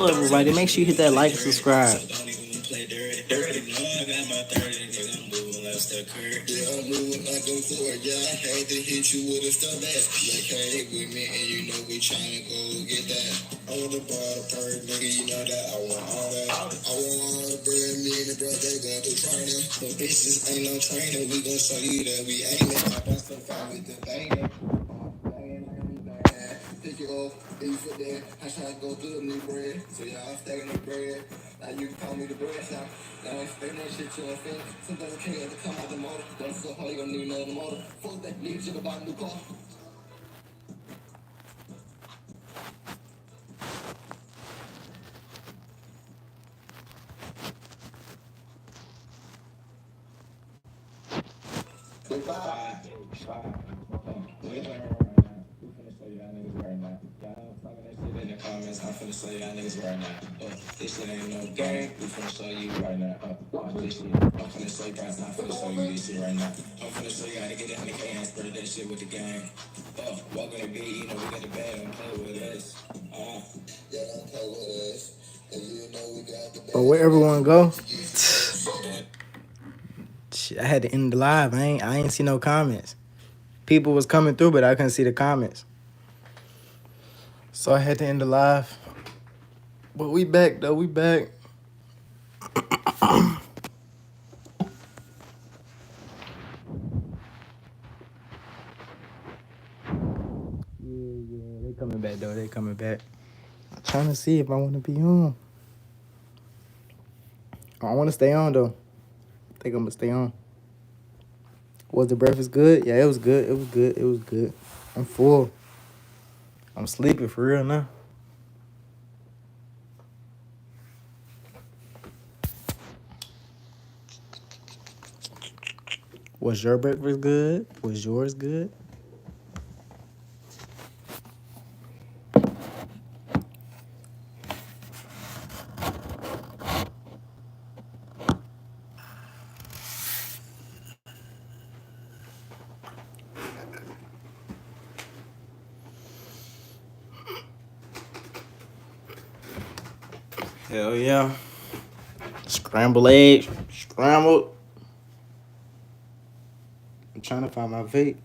Everybody, make sure you hit that like and subscribe. Yeah, I'm moving like I'm forward. Yeah, I had to hit you with a stub ass. You came with me and you know we tryna go get that. I want the ball, the bird, nigga, you know that. I want all that. I want all the bread, me and the bro, they gon' do training. But bitches ain't no training, we gon' show you that we ain't it. I bust some fire with the bangin'. Pick it off, then you fit there. I try to go through the new bread. So y'all stacking the bread. Now you can call me the bread shop. Now I'm stacking that shit to a fin. Sometimes I can't have to come out the motor. Don't so hard, you gonna need another motor. Fuck that nigga shit about a new car. I'm finna show y'all niggas right now. This shit ain't no game. We finna show you right now. Watch this shit. I'm finna show you guys. I'm finna show you this shit right now. I'm finna show you how to get that nigga and spread that shit with the gang. Walk in the beat, you know we got the bag. Don't play with us. Yeah, don't play with us. And you know we got the bag. But where everyone go? Shit, I had to end the live. I ain't see no comments. People was coming through, but I couldn't see the comments. So I had to end the live. But we back though, we back. Yeah, they coming back though, they coming back. I'm trying to see if I want to be on. I want to stay on though. I think I'm gonna stay on. Was the breakfast good? Yeah, it was good. It was good. It was good. I'm full. I'm sleeping for real now. Was your breakfast good? Was yours good? Hell yeah. Scrambled eggs. Scrambled. I'm trying to find my vape.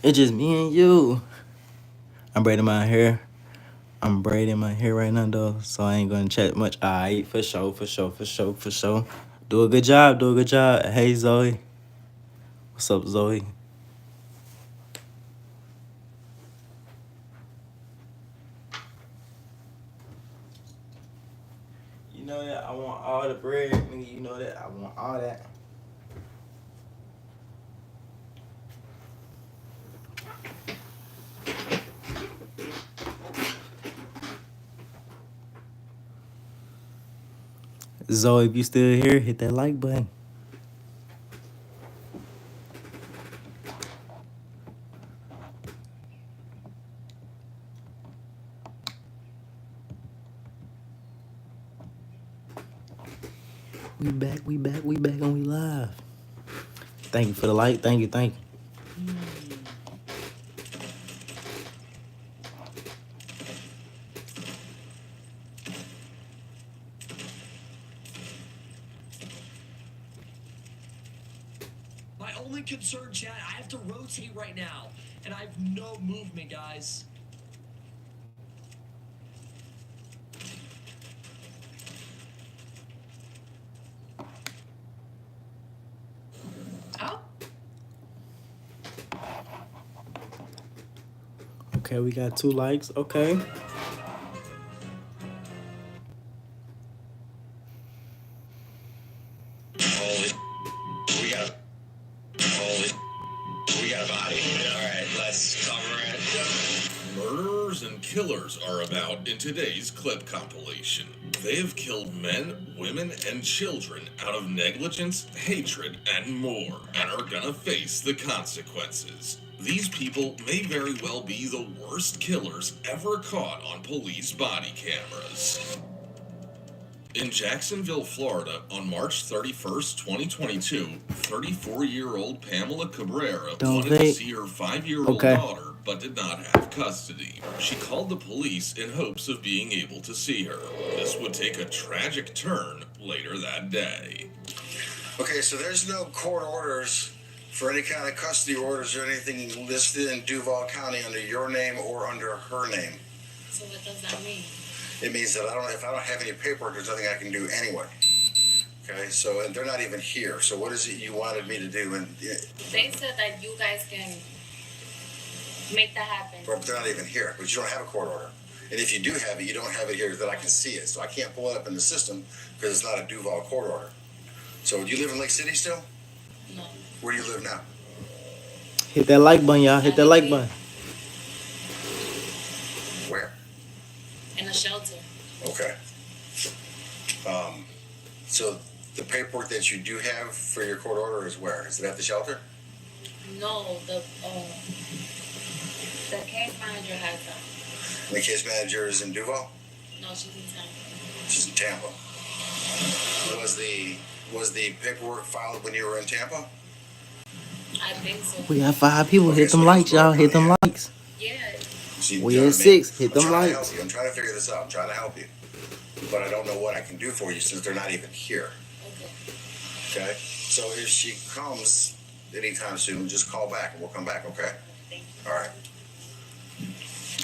It's just me and you. I'm braiding my hair. I'm braiding my hair right now though, so I ain't gonna chat much. Alright, for sure. Do a good job, Hey Zoe. What's up, Zoe? You know that I want all the bread, nigga. You know that I want all that. Zoe, if you still here, hit that like button. We back, and we live. Thank you for the like. Thank you. My only concern, chat, I have to rotate right now, and I have no movement, guys. How? Okay, we got 2 likes. Okay. We got a body. All right, let's cover it. Murderers and killers are about in today's clip compilation. They have killed men, women, and children out of negligence, hatred, and more, and are gonna face the consequences. These people may very well be the worst killers ever caught on police body cameras. In Jacksonville, Florida, on March 31st, 2022, 34-year-old Pamela Cabrera wanted to see her 5-year-old daughter but did not have custody. She called the police in hopes of being able to see her. This would take a tragic turn later that day. Okay, so there's no court orders for any kind of custody orders or anything listed in Duval County under your name or under her name. So what does that mean? It means that if I don't have any paperwork, there's nothing I can do anyway. Okay, so and they're not even here. So what is it you wanted me to do? And they said that you guys can make that happen. But they're not even here. But you don't have a court order. And if you do have it, you don't have it here that I can see it. So I can't pull it up in the system because it's not a Duval court order. So do you live in Lake City still? No. Where do you live now? Hit that like button, y'all. Hit that like button. Where? In a shelter. Okay. So the paperwork that you do have for your court order is where? Is it at the shelter? No, the case manager has them. And the case manager is in Duval? No, she's in Tampa. She's in Tampa. Was the paperwork filed when you were in Tampa? I think so. We got 5 people. Okay, Hit them so likes, y'all. Hit them likes. Yeah. See, We you know at what I mean? 6. Hit them I'm trying to likes. help you. I'm trying to figure this out. I'm trying to help you. But I don't know what I can do for you since they're not even here. Okay. Okay? So if she comes anytime soon, just call back and we'll come back, okay? Thank you. All right.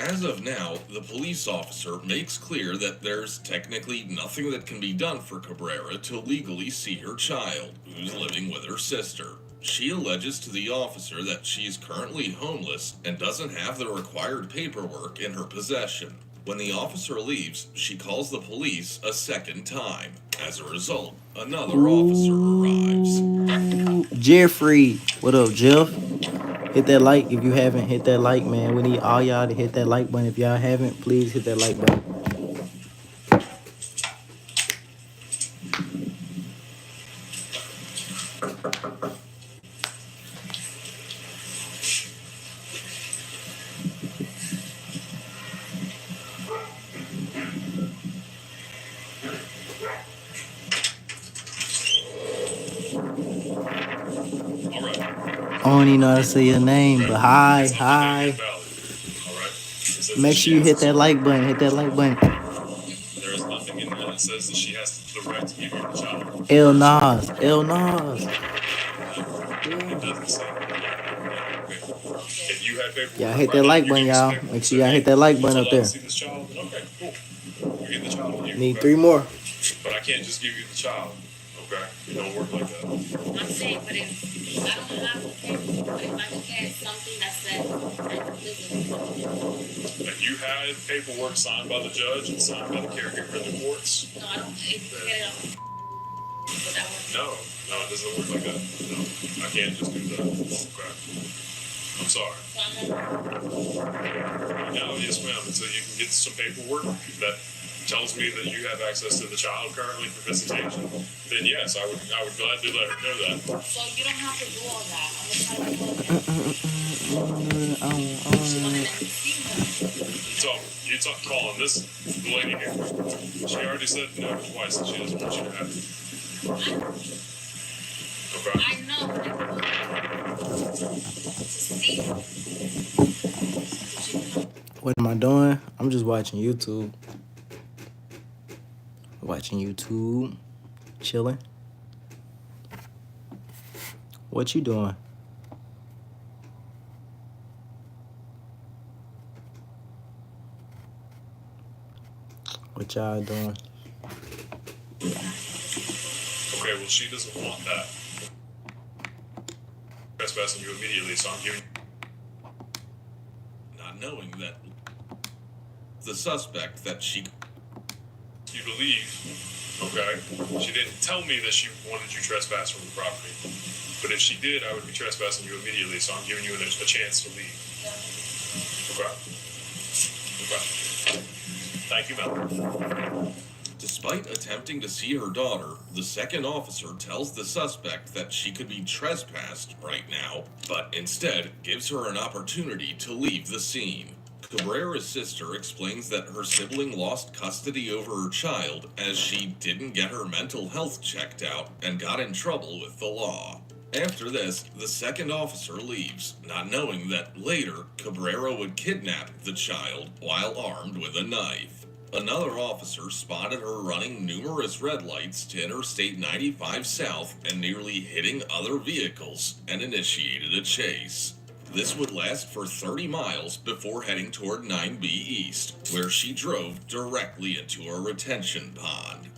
As of now, the police officer makes clear that there's technically nothing that can be done for Cabrera to legally see her child, who's living with her sister. She alleges to the officer that she's currently homeless and doesn't have the required paperwork in her possession. When the officer leaves, she calls the police a second time. As a result, another officer arrives. Jeffrey. What up, Jeff? Hit that like if you haven't. Hit that like, man. We need all y'all to hit that like button. If y'all haven't, please hit that like button. I don't even know how to say your name, but hi. Make sure you hit that like button. Hit that like button. There is nothing in there that says that she has the right to give you the child. El Nas. El Nas. It doesn't say that. If you had paperwork, Y'all hit that like button, y'all. Make sure y'all hit that like button up there. See this child? Okay, cool. We get the child to you. Need okay? 3 more. But I can't just give you the child. Okay, it don't work like that. I'm saying, but if I don't have the paper, but if I can get something that says I can visit. And you had paperwork signed by the judge and signed by the caregiver in the courts. No, I don't. If you get it off. But that one. No, it doesn't work like that. No, I can't just do that. Okay. I'm sorry. So I'm No, yes, ma'am. Until you can get some paperwork that tells me that you have access to the child currently for visitation, then yes, I would gladly let her know that. So you don't have to do all that. I'm gonna try to do it. She wanted to see her. You talk calling this the lady here. She already said no twice and she doesn't want you to have it. Okay. I know, but I want to see her. What am I doing? I'm just watching YouTube. Chilling. What you doing? What y'all doing? Okay, well, she doesn't want that. Trespassing you immediately, so I'm giving Not knowing that the suspect that she you to leave. Okay? She didn't tell me that she wanted you trespassed from the property. But if she did, I would be trespassing you immediately, so I'm giving you a chance to leave. Okay? Okay. Thank you, ma'am. Despite attempting to see her daughter, the second officer tells the suspect that she could be trespassed right now, but instead gives her an opportunity to leave the scene. Cabrera's sister explains that her sibling lost custody over her child as she didn't get her mental health checked out and got in trouble with the law. After this, the second officer leaves, not knowing that later Cabrera would kidnap the child while armed with a knife. Another officer spotted her running numerous red lights to Interstate 95 South and nearly hitting other vehicles and initiated a chase. This would last for 30 miles before heading toward 9B East, where she drove directly into a retention pond.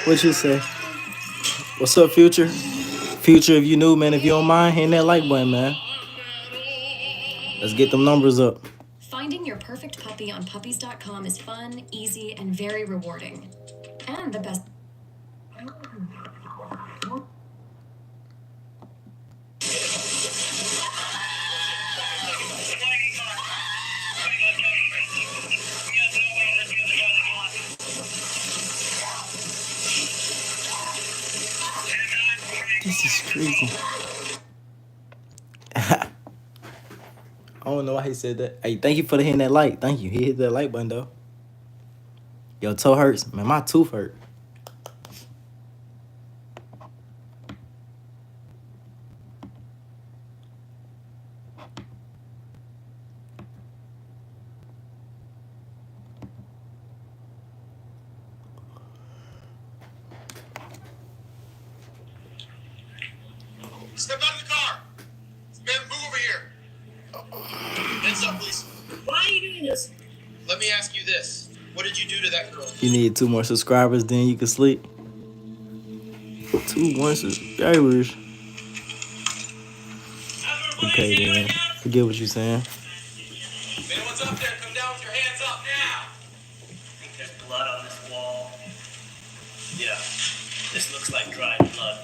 What you say? What's up, Future? Future, if you new, man, if you don't mind, hitting that like button, man. Let's get them numbers up. Finding your perfect puppy on puppies.com is fun, easy, and very rewarding. And the best. This is crazy. I don't know why he said that. Hey, thank you for hitting that like. Thank you. He hit that like button, though. Your toe hurts. Man, my tooth hurt. Step out of the car. Man, move over here. Hands up, please. Why are you doing this? Let me ask you this. What did you do to that girl? You need 2 more subscribers, then you can sleep. 2 more subscribers. Okay, then. Forget what you're saying. Man, what's up there? Come down with your hands up now. There's blood on this wall. Yeah, this looks like dried blood.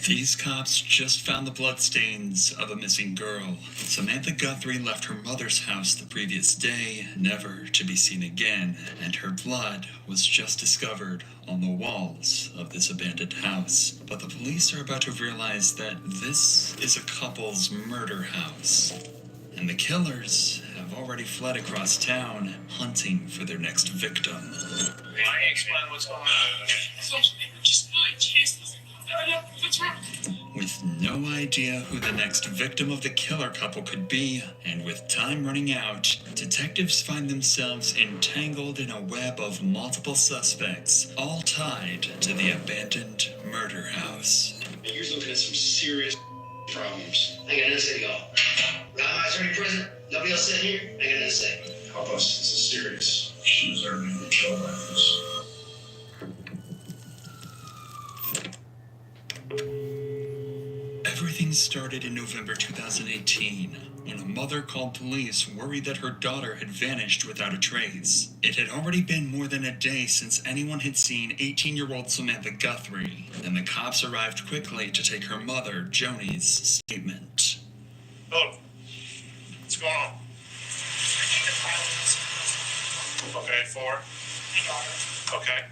These cops just found the bloodstains of a missing girl. Samantha Guthrie left her mother's house the previous day, never to be seen again, and her blood was just discovered on the walls of this abandoned house. But the police are about to realize that this is a couple's murder house, and the killers have already fled across town, hunting for their next victim. Why explain what's going on? Just my chest. What's wrong? With no idea who the next victim of the killer couple could be, and with time running out, detectives find themselves entangled in a web of multiple suspects, all tied to the abandoned murder house. You're looking at some serious problems. I got nothing to say to y'all. Rabbi, attorney present. Nobody else sitting here. I got nothing to say. Help us. This is serious. She deserved to be killed like this. Everything started in November 2018, when a mother called police worried that her daughter had vanished without a trace. It had already been more than a day since anyone had seen 18-year-old Samantha Guthrie, and the cops arrived quickly to take her mother, Joni's, statement. Oh, what's going on? Okay, 4. Okay.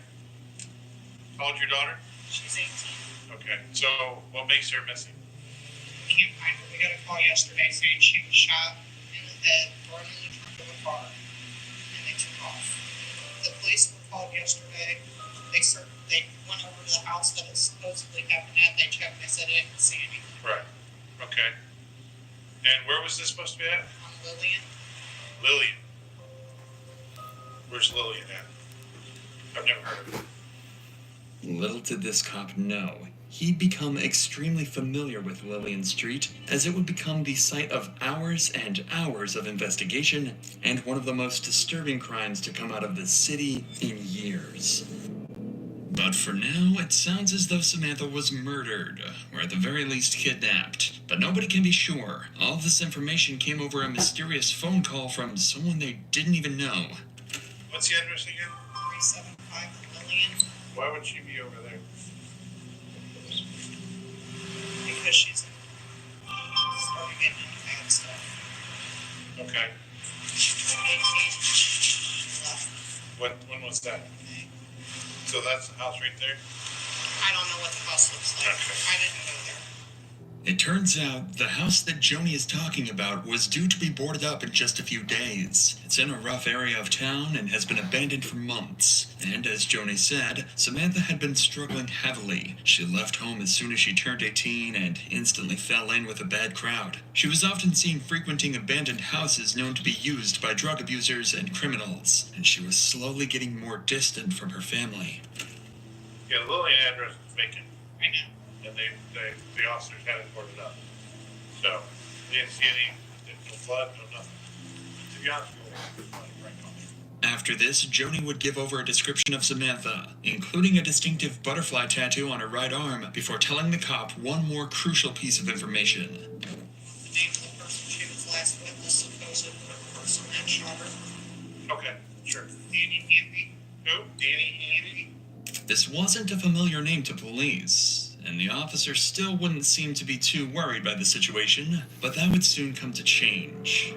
How old's your daughter? She's 18. Okay, so what makes her missing? Can't find her. We got a call yesterday saying she was shot in the head, thrown in the trunk of a car, and they took off. The police were called yesterday. They went over to the house that it supposedly happened at. They checked. They said they didn't see anything. Right. Okay. And where was this supposed to be at? On Lillian. Lillian. Where's Lillian at? I've never heard of it. Little did this cop know, he'd become extremely familiar with Lillian Street, as it would become the site of hours and hours of investigation and one of the most disturbing crimes to come out of the city in years. But for now, it sounds as though Samantha was murdered, or at the very least kidnapped. But nobody can be sure. All of this information came over a mysterious phone call from someone they didn't even know. What's the address again? 375 Lillian. Why would she be over there? Because she's started getting into bad stuff. Okay. She turned 18. She left. When was that? So that's the house right there? I don't know what the house looks like. Okay. I didn't go there. It turns out the house that Joni is talking about was due to be boarded up in just a few days. It's in a rough area of town and has been abandoned for months. And as Joni said, Samantha had been struggling heavily. She left home as soon as she turned 18 and instantly fell in with a bad crowd. She was often seen frequenting abandoned houses known to be used by drug abusers and criminals, and she was slowly getting more distant from her family. Yeah, the Lillian address is vacant. I know. And the officers had it boarded up. So, they didn't see no blood, no nothing. To be honest with you, right now. After this, Joni would give over a description of Samantha, including a distinctive butterfly tattoo on her right arm, before telling the cop one more crucial piece of information. The name of the person she was last with, the supposed person that shot her. Okay, sure. Danny Hamby. Who? Danny Hamby? This wasn't a familiar name to police, and the officer still wouldn't seem to be too worried by the situation, but that would soon come to change.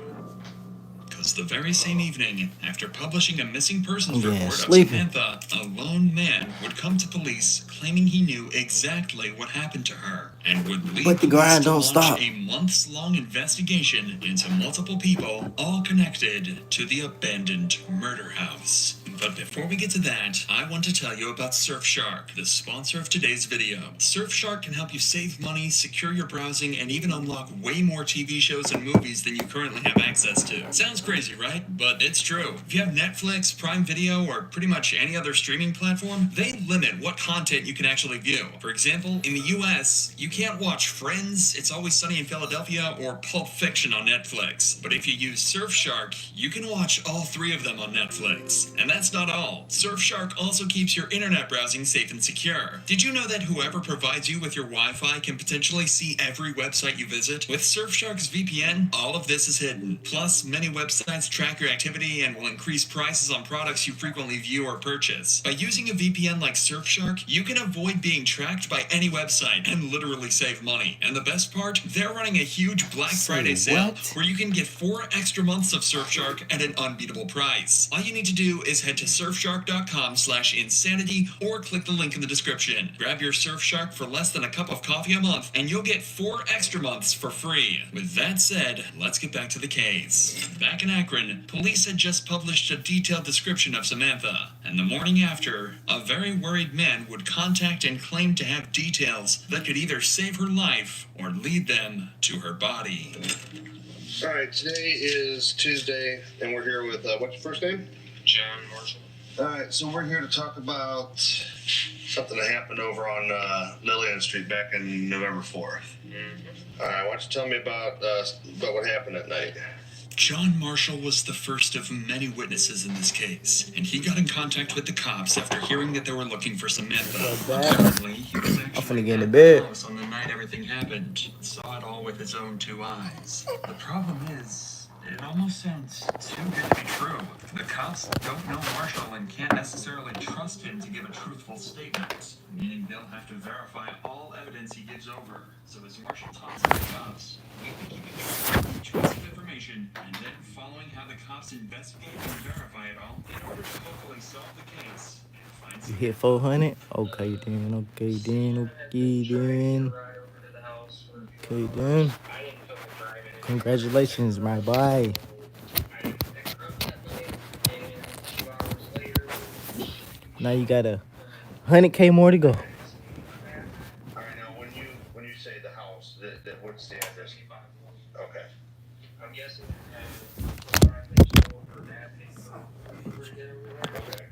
Because the very same evening, after publishing a missing persons report of Samantha, a lone man would come to police claiming he knew exactly what happened to her, and would lead But the grind don't police to launch stop. a months-long investigation into multiple people, all connected to the abandoned murder house. But before we get to that, I want to tell you about Surfshark, the sponsor of today's video. Surfshark can help you save money, secure your browsing, and even unlock way more TV shows and movies than you currently have access to. Sounds crazy, right? But it's true. If you have Netflix, Prime Video, or pretty much any other streaming platform, they limit what content you can actually view. For example, in the US, you can't watch Friends, It's Always Sunny in Philadelphia, or Pulp Fiction on Netflix. But if you use Surfshark, you can watch all three of them on Netflix. And that's not all. Surfshark also keeps your internet browsing safe and secure. Did you know that whoever provides you with your Wi-Fi can potentially see every website you visit? With Surfshark's VPN, all of this is hidden. Plus, many websites track your activity and will increase prices on products you frequently view or purchase. By using a VPN like Surfshark, you can avoid being tracked by any website and literally save money. And the best part, they're running a huge Black Friday sale where you can get 4 extra months of Surfshark at an unbeatable price. All you need to do is head to surfshark.com/insanity or click the link in the description. Grab your Surfshark for less than a cup of coffee a month and you'll get 4 extra months for free. With that said, let's get back to the case. Back in Akron, police had just published a detailed description of Samantha, and the morning after, a very worried man would contact and claim to have details that could either save her life or lead them to her body. All right, today is Tuesday, and we're here with, what's your first name? John Marshall. All right, so we're here to talk about something that happened over on Lillian Street back in November 4th. All right, why don't you tell me about what happened that night? John Marshall was the first of many witnesses in this case, and he got in contact with the cops after hearing that they were looking for Samantha. Apparently, he was actually at the house on the night everything happened, and saw it all with his own 2 eyes. The problem is, it almost sounds too good to be true. The cops don't know Marshall and can't necessarily trust him to give a truthful statement, meaning they'll have to verify all evidence he gives over. So as Marshall talks to the cops, we've been keeping track of each piece of information and then following how the cops investigate and verify it all in order to hopefully solve the case and You hit 400? Okay then, okay then, okay then. Okay then. Congratulations, my boy. Now you got 100K more to go. All right, now when you say the house, what's the address? Okay. I'm guessing Okay.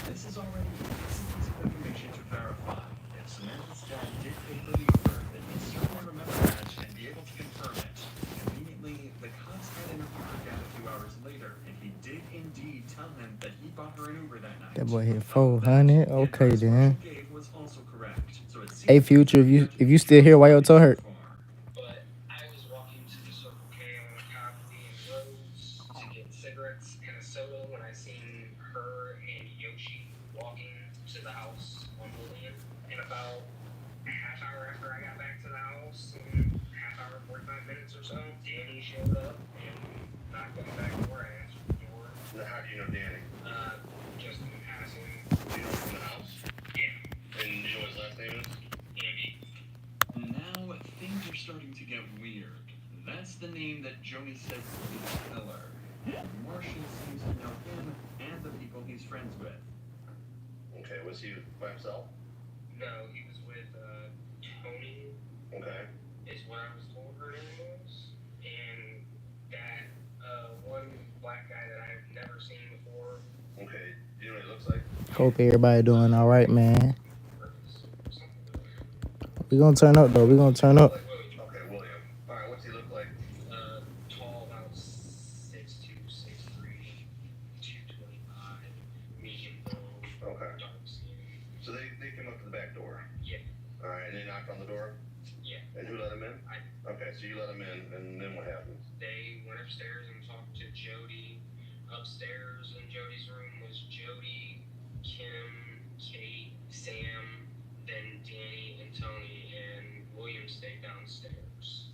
This is already a decent piece of information to verify. If Samantha's dad did pay for the Uber, then he'd certainly remember that and be able to confirm it. Conveniently, the cops had interviewed her dad a few hours later, and he did indeed tell him that he bought her an Uber that night. That boy hit 400. Okay The address then. Marshall gave was also correct. So it Hey seems Future, if you still here, why your toe hurt? but I was walking to the Circle K on Copley and Rose to get cigarettes and a soda when I seen her and Yoshi walking to the house on Lillian. And about a half hour after I got back to the house, and half hour, 45 minutes or so, Danny showed up and knocked on the back door. I answered the door. Now, how do you know Danny? Just in passing. Do you know from the house? Yeah. And you know his last name is? Andy. Now things are starting to get weird. That's the name that Joni said was the killer. And Marshall seems to know him and the people he's friends with. Okay, was he by himself? No, he was with Tony. Okay. Is what I was told her name was. And that one black guy that I've never seen before. Okay, do you know what he looks like? Hope everybody doing all right, man. We gonna turn up though. We gonna turn up. Okay, William. All right, what's he look like? Tall, about 6'2", 6'3", 225, medium build, Okay. dark skin. So they came up to the back door. Yeah. All right, and they knocked on the door. Yeah. And who let him in? Okay, so you let him in, and then what happens? They went upstairs and talked to Jody. Upstairs in Jody's room was Jody, Kim, Kate, Sam, then Danny and Tony, and William stayed downstairs.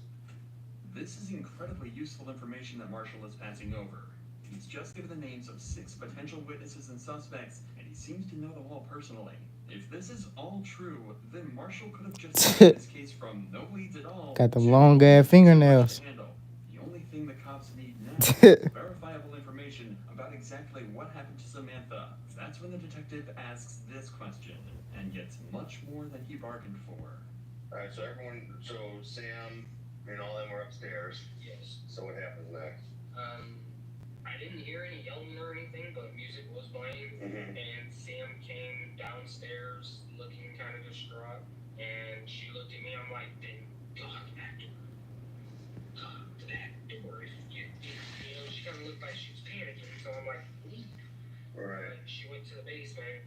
This is incredibly useful information that Marshall is passing over. He's just given the names of 6 potential witnesses and suspects, and he seems to know them all personally. If this is all true, then Marshall could have just taken this case from no leads at all. Got the long ass fingernails. The only thing the cops need now is verifiable information about exactly what happened to Samantha. That's when the detective asks this question and gets much more than he bargained for. All right, so Sam and all them were upstairs. Yes. So what happens next? I didn't hear any yelling or anything, but music was playing, and Sam came downstairs looking kind of distraught, and she looked at me. I'm like, then go out the back door. Go out to that door. You know, she kind of looked like she was panicking, so I'm like, leave. Right. She went to the basement,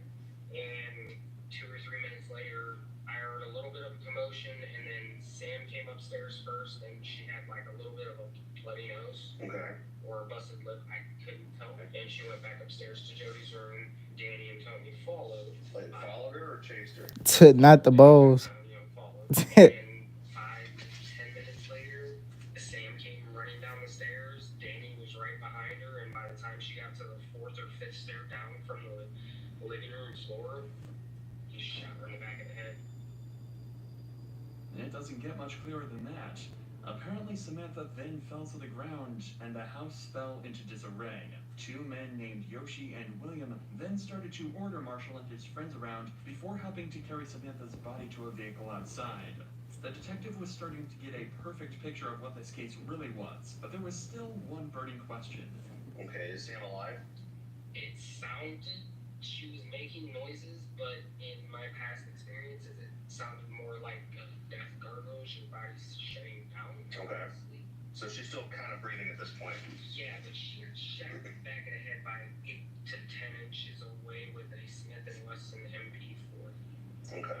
and 2 or 3 minutes later, I heard a little bit of a commotion, and then Sam came upstairs first, and she had like a little bit of a bloody nose. Okay. Or a busted lip, I couldn't tell. And she went back upstairs to Jody's room. Danny and Tony followed. Like followed her or chased her? Not the bowls. Followed. And 5 to 10 minutes later, Sam came running down the stairs. Danny was right behind her, and by the time she got to the 4th or 5th stair down from the living room floor, he shot her in the back of the head. It doesn't get much clearer than that. Apparently, Samantha then fell to the ground, and the house fell into disarray. 2 men named Yoshi and William then started to order Marshall and his friends around before helping to carry Samantha's body to a vehicle outside. The detective was starting to get a perfect picture of what this case really was, but there was still one burning question. Okay, is Sam alive? It sounded she was making noises, but in my past experiences, it sounded more like a death gargle. Her body's shutting down. Okay. So she's still kind of breathing at this point. Yeah, but she shot the back of the head by 8 to 10 inches away with a Smith & Wesson MP40. Okay.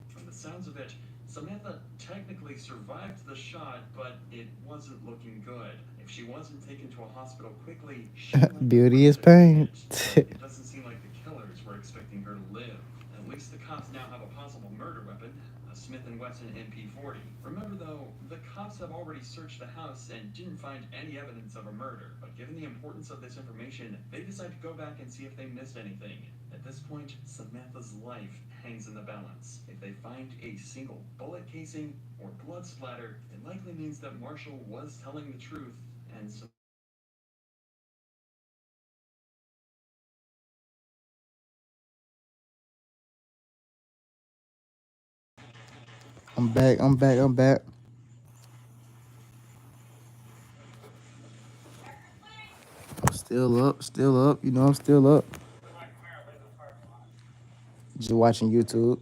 From the sounds of it, Samantha technically survived the shot, but it wasn't looking good. If she wasn't taken to a hospital quickly, she Beauty is pain. It doesn't seem like the killers were expecting her to live. At least the cops now have a possible murder weapon. a Smith & Wesson MP40. Remember though, the cops have already searched the house and didn't find any evidence of a murder, but given the importance of this information, they decide to go back and see if they missed anything. At this point, Samantha's life hangs in the balance. If they find a single bullet casing or blood splatter, it likely means that Marshall was telling the truth and I'm back. I'm back. I'm back. I'm still up. Still up. You know, I'm still up. Just watching YouTube.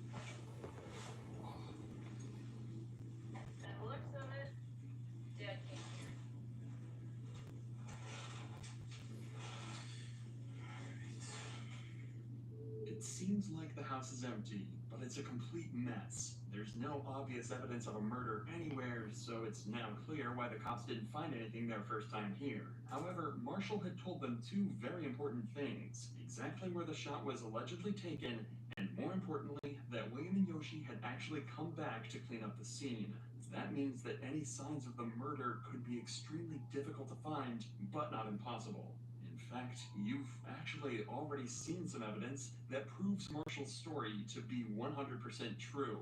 It seems like the house is empty, but it's a complete mess. There's no obvious evidence of a murder anywhere, so it's now clear why the cops didn't find anything their first time here. However, Marshall had told them two very important things: exactly where the shot was allegedly taken, and more importantly, that William and Yoshi had actually come back to clean up the scene. That means that any signs of the murder could be extremely difficult to find, but not impossible. In fact, you've actually already seen some evidence that proves Marshall's story to be 100% true.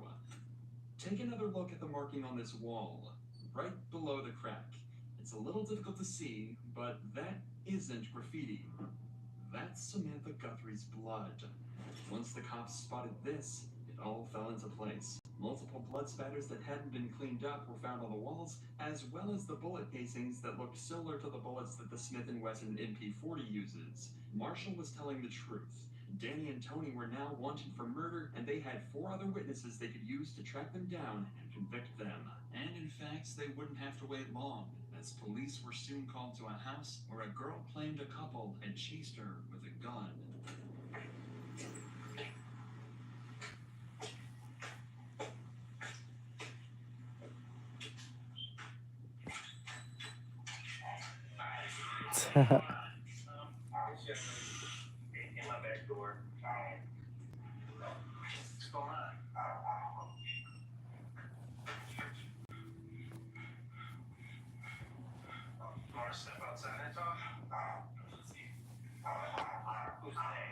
Take another look at the marking on this wall, right below the crack. It's a little difficult to see, but that isn't graffiti. That's Samantha Guthrie's blood. Once the cops spotted this, it all fell into place. Multiple blood spatters that hadn't been cleaned up were found on the walls, as well as the bullet casings that looked similar to the bullets that the Smith & Wesson MP40 uses. Marshall was telling the truth. Danny and Tony were now wanted for murder, and they had 4 other witnesses they could use to track them down and convict them. And in fact, they wouldn't have to wait long, as police were soon called to a house where a girl claimed a couple had chased her with a gun. In my back door. What's going on? Want to step outside and talk? Let's see. Who's they?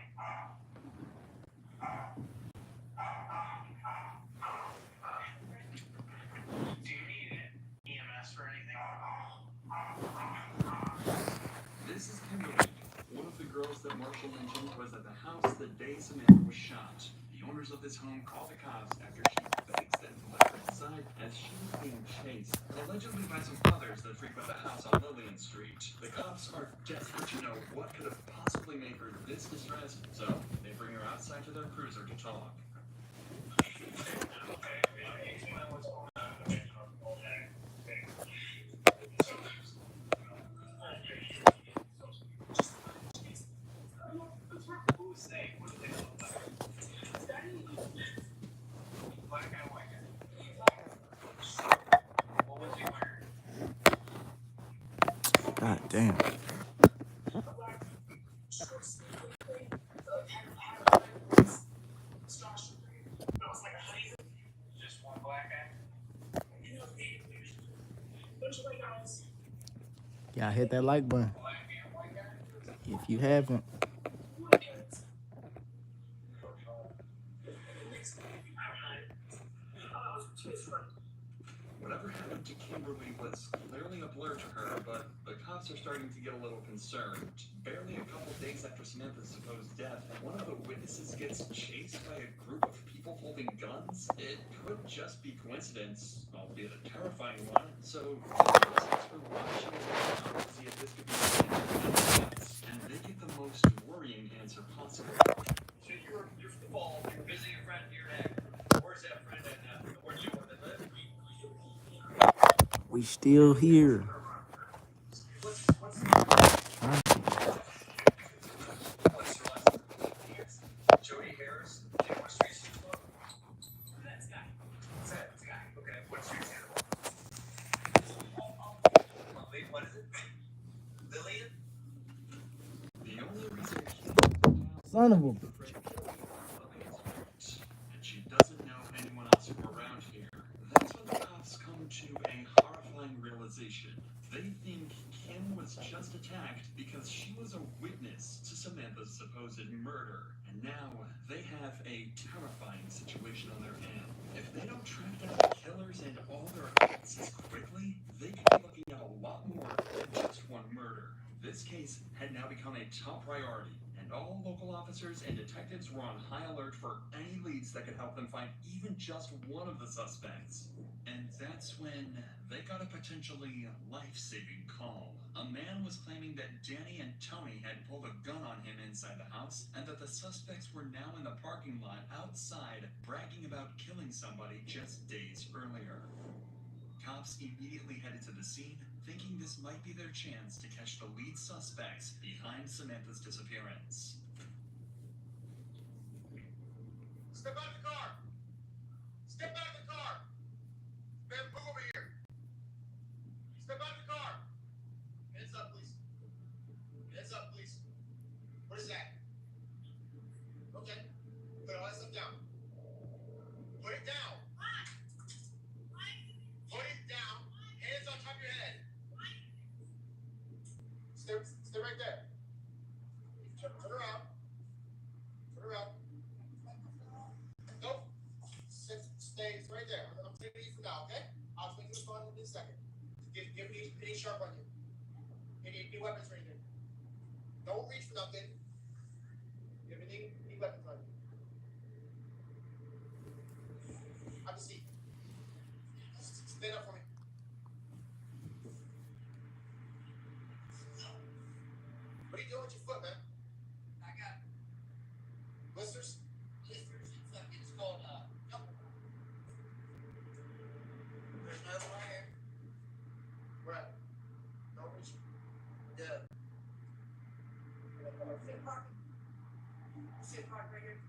Do you need EMS for anything? This is Kimberly. One of the girls that Marshall mentioned was at the house the day Samantha was shot. The owners of this home called the cops after she begged them to let her inside, as she was being chased, allegedly by some others that frequent the house on Lillian Street. The cops are desperate to know what could have possibly made her this distressed, so they bring her outside to their cruiser to talk. Who's they? What do they look like? Black and white. What was he wearing? God damn. Just one black guy? Y'all hit that like button Black and white guy? if you haven't. Whatever happened to Kimberly was clearly a blur to her, but the cops are starting to get a little concerned. Barely a couple days after Samantha's supposed death, one of the witnesses gets chased by a group of people holding guns. It could just be coincidence, albeit a terrifying one. So detectives ask for watching to see if this could be and they get the most worrying answer possible. So you're visiting a friend here at where's that friend at where's you where they live? We still here. What's your last name? Jody Harris? And what street is he from? That's guy. That's guy. Okay. What street's he from? What is it? Lillian? The only reason Son of a. and she doesn't know anyone else around was just attacked because she was a witness to Samantha's supposed murder. And now they have a terrifying situation on their hands. If they don't track down the killers and all their accomplices quickly, they could be looking at a lot more than just one murder. This case had now become a top priority, and all local officers and detectives were on high alert for any leads that could help them find even just one of the suspects. And that's when they got a potentially life-saving call. A man was claiming that Danny and Tony had pulled a gun on him inside the house, and that the suspects were now in the parking lot outside bragging about killing somebody just days earlier. Cops immediately headed to the scene, thinking this might be their chance to catch the lead suspects behind Samantha's disappearance. Step out of the car! Step out of the car! Man, move over here! Step out of the car! Hands up, please. Hands up, please. What is that? Okay. Put all that stuff down. Put it down. Put it down. Hands on top of your head. Stay right there. Turn around. Turn around. Nope. Stay right there. I'm taking you for now, okay? I'll make you respond in a second. Give me any sharp on you. Any weapons or anything. Don't reach for nothing. Give me any weapons on you. Have a seat. Stand up for me. What are you doing with your foot, man? I got blisters. Blisters. It's called There's another one here. Right. Don't reach. Yeah. Sit park right here.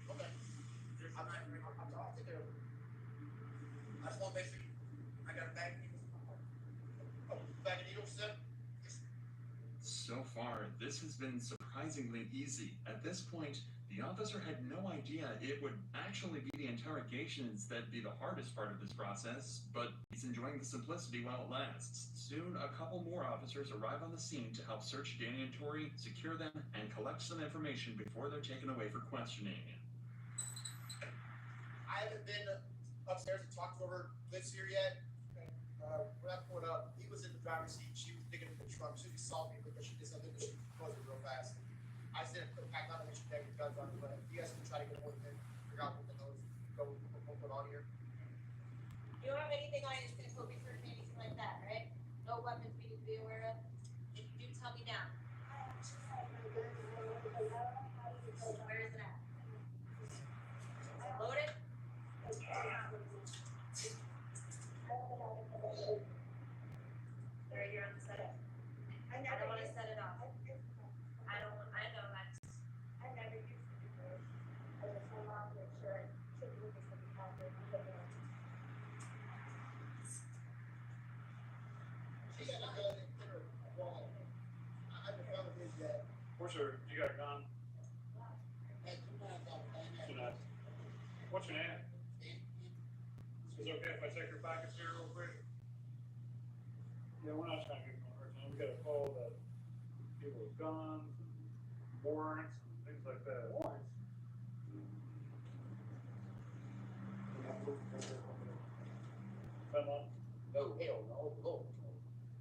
Okay. I'll take care of it. I just want to make sure I got a bag of needles. Oh, bag of needles, sir? So far, this has been surprisingly easy. At this point, the officer had no idea it would actually be the interrogations that'd be the hardest part of this process, but he's enjoying the simplicity while it lasts. Soon, a couple more officers arrive on the scene to help search Danny and Tori, secure them, and collect some information before they're taken away for questioning. I haven't been upstairs to talk to whoever lives here yet. When I pulled up, he was in the driver's seat. She was digging in the trunk. She saw me because she did something, but she closed it real fast. I just didn't put it back on and make sure that your guns on. But if you guys can try to get hold of him, figure out what the hell is going on here. You don't have anything on you that's gonna put me for anything like that, right? No weapons we need to be aware of. If you do, tell me now. Where is it at? Loaded? Right here on the set. I don't want to set it off. I know that. I never used to do this. I just want to make sure I should do this with the conflict. She got a gun in her wallet. I haven't found his yet. What's your, you got a gun? Tonight. What's your name? Is it okay if I check your pockets here real quick? Yeah, we're not trying to get no hurt. We got a call that people with guns, and warrants, and things like that. Warrants? Come on. No, hell no. Oh.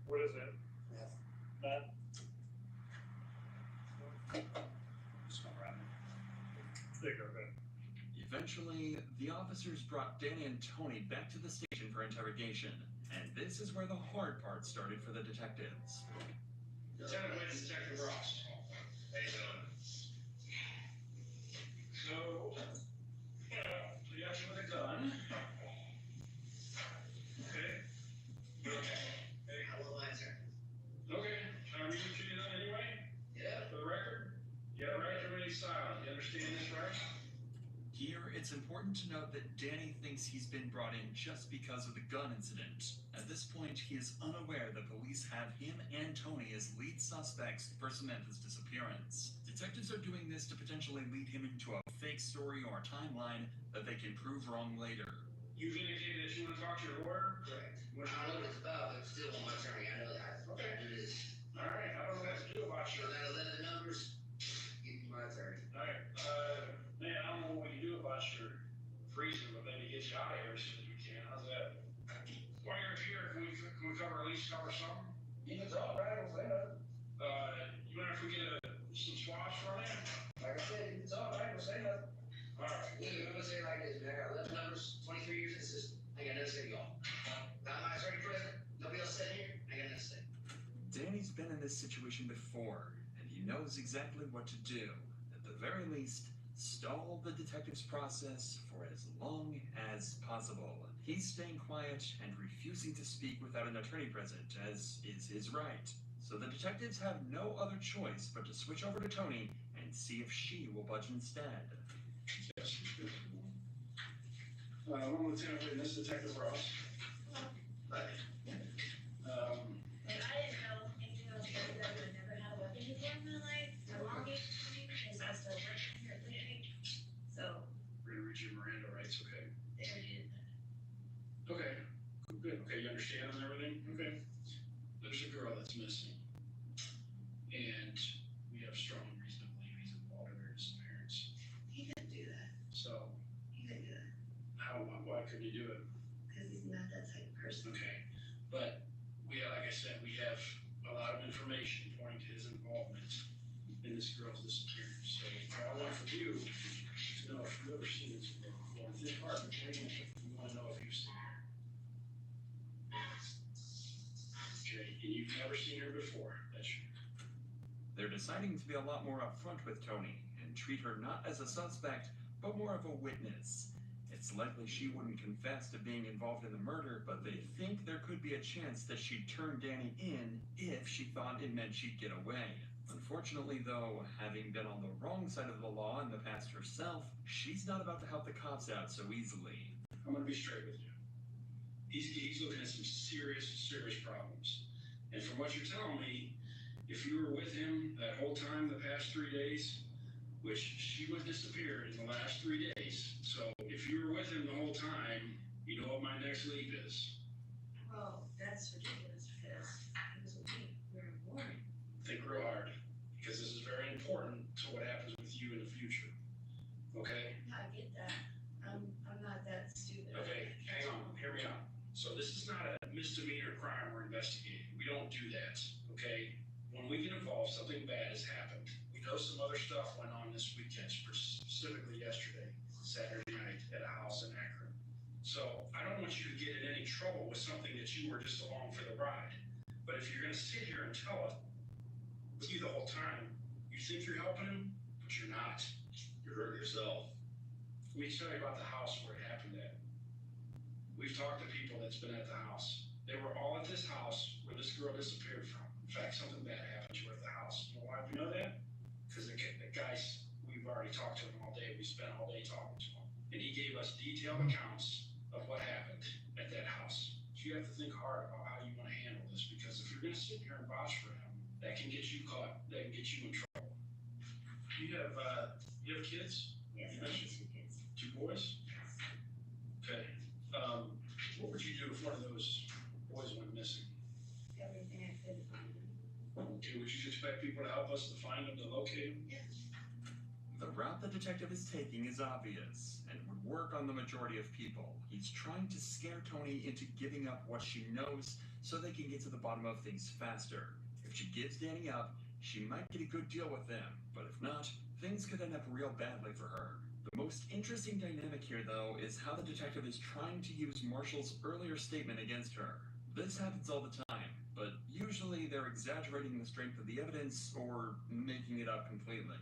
What is it? Yes. Matt? Just come around. There you go, okay. Eventually, the officers brought Danny and Tony back to the station for interrogation, and this is where the hard part started for the detectives. Lieutenant Witness, Detective Ross. How you doing? So, you actually with a gun. Okay. Okay. Hey, I will answer. Okay. Can I read it to you anyway? Yeah. For the record? You have a right to remain silent. You understand this, right? Here, it's important to note that Danny thinks he's been brought in just because of the gun incident. At this point, he is unaware that police have him and Tony as lead suspects for Samantha's disappearance. Detectives are doing this to potentially lead him into a fake story or timeline that they can prove wrong later. You've indicated that you want to talk to your lawyer? Correct. When I know what it's about, but still on my attorney, I know that. Okay. It is gotta say to y'all. Not my attorney present. Nobody else sitting here. I got nothing to say. Danny's been in this situation before, and he knows exactly what to do. At the very least, stall the detective's process for as long as possible. He's staying quiet and refusing to speak without an attorney present, as is his right. So the detectives have no other choice but to switch over to Tony and see if she will budge instead. Yes. One lieutenant witness, Detective Ross. But And I didn't know anything else because I would have never had a weapon before in my life. My mom gave it to me because I started working here at the bank. So we're gonna read your Miranda rights, okay? they already did that. Okay, good. Okay, you understand and everything? Okay. There's a girl that's missing. And we have strong reason to believe he's involved in her disappearance. He couldn't do that. So, He couldn't do that why couldn't you do it? because he's not that type of person. Okay, but like I said, we have a lot of information pointing to his involvement in this girl's disappearance. So what I want from you is to know if you've ever seen this girl before. If you're part of the you want to know if you've seen her. Okay, and you've never seen her before, that's true. They're deciding to be a lot more upfront with Tony and treat her not as a suspect, but more of a witness. It's likely she wouldn't confess to being involved in the murder, but they think there could be a chance that she'd turn Danny in if she thought it meant she'd get away. Unfortunately, though, having been on the wrong side of the law in the past herself, she's not about to help the cops out so easily. I'm gonna be straight with you. He's looking at some serious problems. And from what you're telling me, if you were with him that whole time, the past 3 days, which she was disappeared in the last 3 days. So if you were with him the whole time, you know what my next leap is. Well, that's ridiculous because he was with me. We were born. Think real hard, because this is very important to what happens with you in the future. Okay? I get that. I'm not that stupid. Okay, hang on, hear me out. So this is not a misdemeanor crime we're investigating. We don't do that, okay? When we get involved, something bad has happened. We know some other stuff went on this weekend, specifically yesterday, Saturday night, at a house in Akron. So I don't want you to get in any trouble with something that you were just along for the ride. But if you're gonna sit here and tell it with you the whole time, you think you're helping him, but you're not. You're hurting yourself. Let me tell you about the house where it happened at. We've talked to people that's been at the house. They were all at this house where this girl disappeared from. In fact, something bad happened to her at the house. You know why we know that? Because the guys, we've already talked to him all day. We spent all day talking to him. And he gave us detailed accounts of what happened at that house. So you have to think hard about how you want to handle this, because if you're going to sit here and vouch for him, that can get you caught. That can get you in trouble. You have kids? Yes, I have 2 kids. 2 boys? Okay. What would you do if one of those boys went missing? Everything I could to find him. Okay, would you expect people to help us to find him, to locate him? Yeah. The route the detective is taking is obvious and would work on the majority of people. He's trying to scare Tony into giving up what she knows so they can get to the bottom of things faster. If she gives Danny up, she might get a good deal with him, but if not, things could end up real badly for her. The most interesting dynamic here, though, is how the detective is trying to use Marshall's earlier statement against her. This happens all the time, but usually they're exaggerating the strength of the evidence or making it up completely.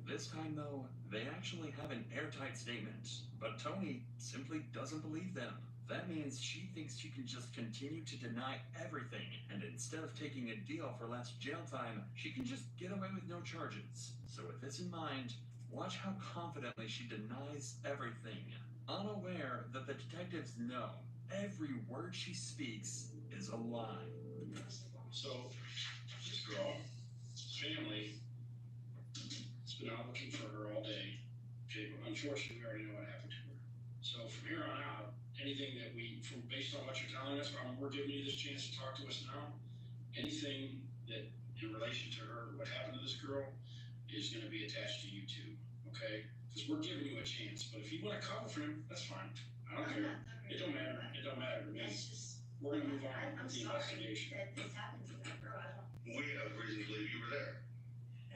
This time, though, they actually have an airtight statement, but Tony simply doesn't believe them. That means she thinks she can just continue to deny everything, and instead of taking a deal for less jail time, she can just get away with no charges. So with this in mind, watch how confidently she denies everything, unaware that the detectives know every word she speaks is a lie. So, this girl, family, has been out looking for her all day. Okay, but unfortunately, we already know what happened to her. So from here on out, anything that based on what you're telling us, we're giving you this chance to talk to us now. Anything that in relation to her, what happened to this girl, is going to be attached to you too. Okay? Because we're giving you a chance. But if you want to cover for him, that's fine. I don't care. It don't matter. It don't matter to me. We're going to move on with the investigation. That this happened to that girl. We have reason to believe you were there.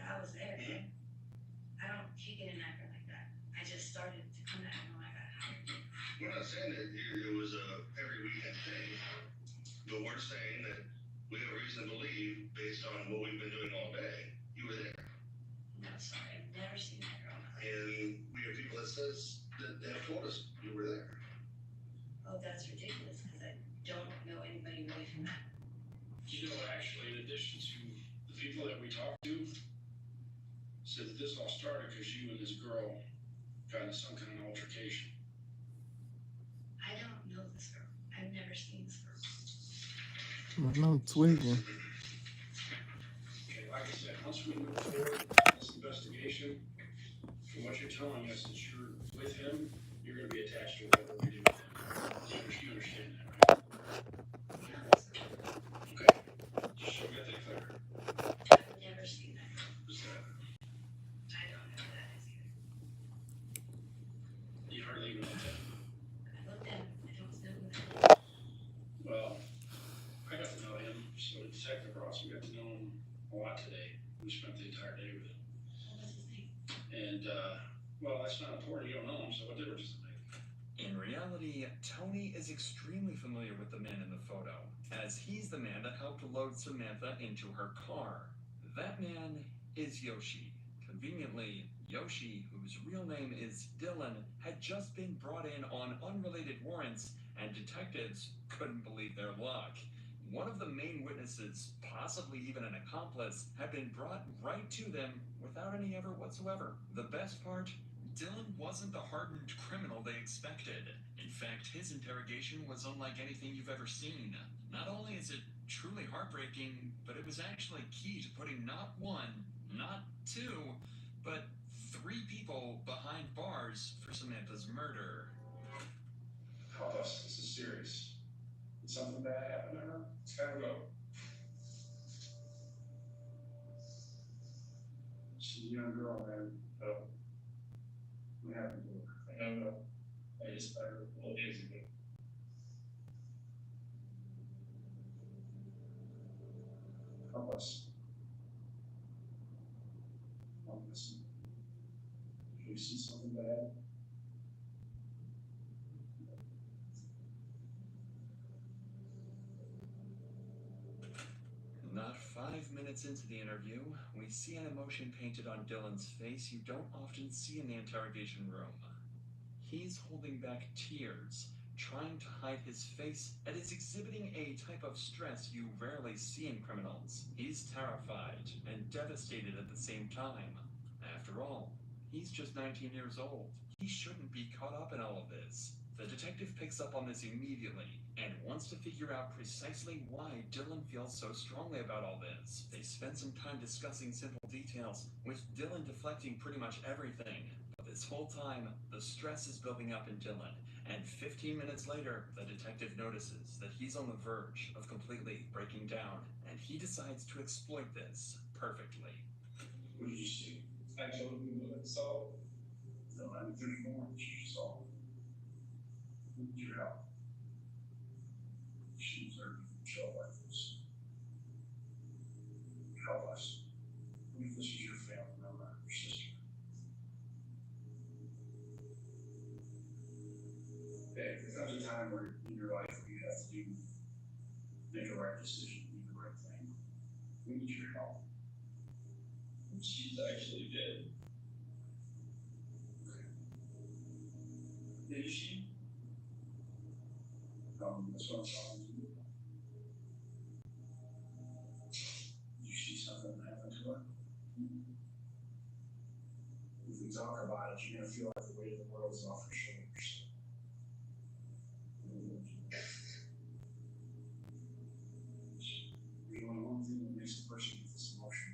I was there. I don't kick it and act like that. I just started to come out when I got hired. We're not saying that it was every But we're saying that we have reason to believe, based on what we've been doing all day, you were there. No, sorry, I've never seen that girl. And we have people that have told us you were there. Oh, that's ridiculous, because I don't know anybody really from that. You know, actually, in addition to the people that we talked to, said that this all started because you and this girl got into some kind of altercation. I don't know this girl. I've never seen this girl. No tweaking. Okay, like I said, once we move forward with this investigation, from what you're telling us that you're with him, you're going to be attached to whatever we do with him. You understand that, right? Okay. Just so we got that clear. I've never seen that girl. Who's that? I don't know who that is either. You hardly even know that. I looked at him. I don't know who that is. Well, I got to know him. So Detective Ross, we got to know him a lot today. We spent the entire day with him. What's his name? And, well, that's not important. You don't know him, so what difference does it make? In reality, Tony is extremely familiar with the man in the photo, as he's the man that helped load Samantha into her car. That man is Yoshi. Conveniently, Yoshi, whose real name is Dylan, had just been brought in on unrelated warrants, and detectives couldn't believe their luck. One of the main witnesses, possibly even an accomplice, had been brought right to them without any effort whatsoever. The best part? Dylan wasn't the hardened criminal they expected. In fact, his interrogation was unlike anything you've ever seen. Not only is it truly heartbreaking, but it was actually key to putting not one, not two, but 3 people behind bars for Samantha's murder. Help us. This is serious. Did something bad happen to her? It's gotta go. She's a young girl, man. What happened to her? I don't know. I just met her a couple of days ago. Help us. Help us. If you see something bad, Not 5 minutes into the interview, we see an emotion painted on Dylan's face you don't often see in the interrogation room. He's holding back tears, trying to hide his face, and is exhibiting a type of stress you rarely see in criminals. He's terrified and devastated at the same time. After all, he's just 19 years old. He shouldn't be caught up in all of this. The detective picks up on this immediately and wants to figure out precisely why Dylan feels so strongly about all this. They spend some time discussing simple details, with Dylan deflecting pretty much everything. But this whole time, the stress is building up in Dylan, and 15 minutes later, the detective notices that he's on the verge of completely breaking down, and he decides to exploit this perfectly. what did you see? I told you what I saw. No, I'm 34. What you saw. Who did you help? She deserved to show like this. Help us. What if this is your family member, your sister? Hey, there comes a time where in your life where you have to make a right decision, do the right thing. We need your help. She's actually dead. Okay. Is she? That's what I'm talking to you. Did you see something happen to her? If we talk about it, you're gonna feel like the weight of the world is off your shoulders. There's only one thing that makes a person get this emotion.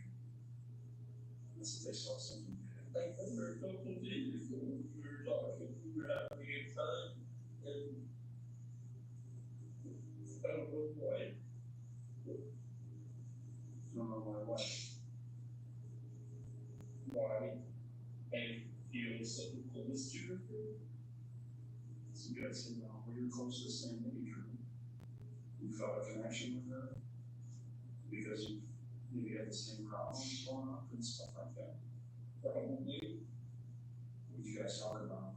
That's if they saw something bad. Like a couple days ago, we were talking, we were having a good time, and I don't know why. Don't know why what? Why I feel something close to her. So you guys said, no, we were close to the same age, right? You felt a connection with her because you maybe had the same problems going up and stuff like that. Probably. What did you guys talk about?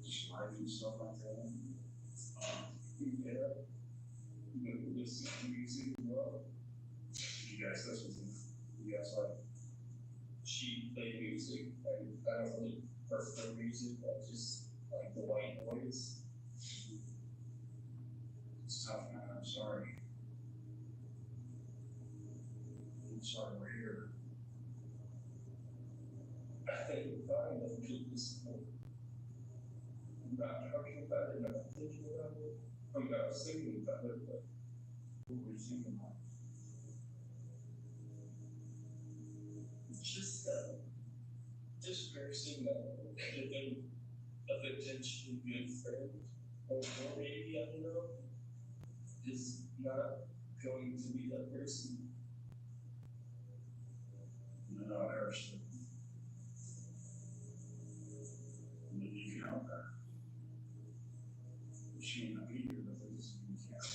Just life and stuff like that. Yeah. This music well. You guys listen to you guys like she play music. I don't really prefer music, I just like the white noise. It's tough, man. I'm sorry. I'm sorry we're here. I think you're fine, but I'm not talking about it, I'm not thinking about it. I'm not thinking about it, but what we're thinking about. Just embarrassing that could have been a potentially good friend or maybe, I don't know, is not going to be that person. No, I understand. Maybe you can help her. She may not be here, but that doesn't mean you can't.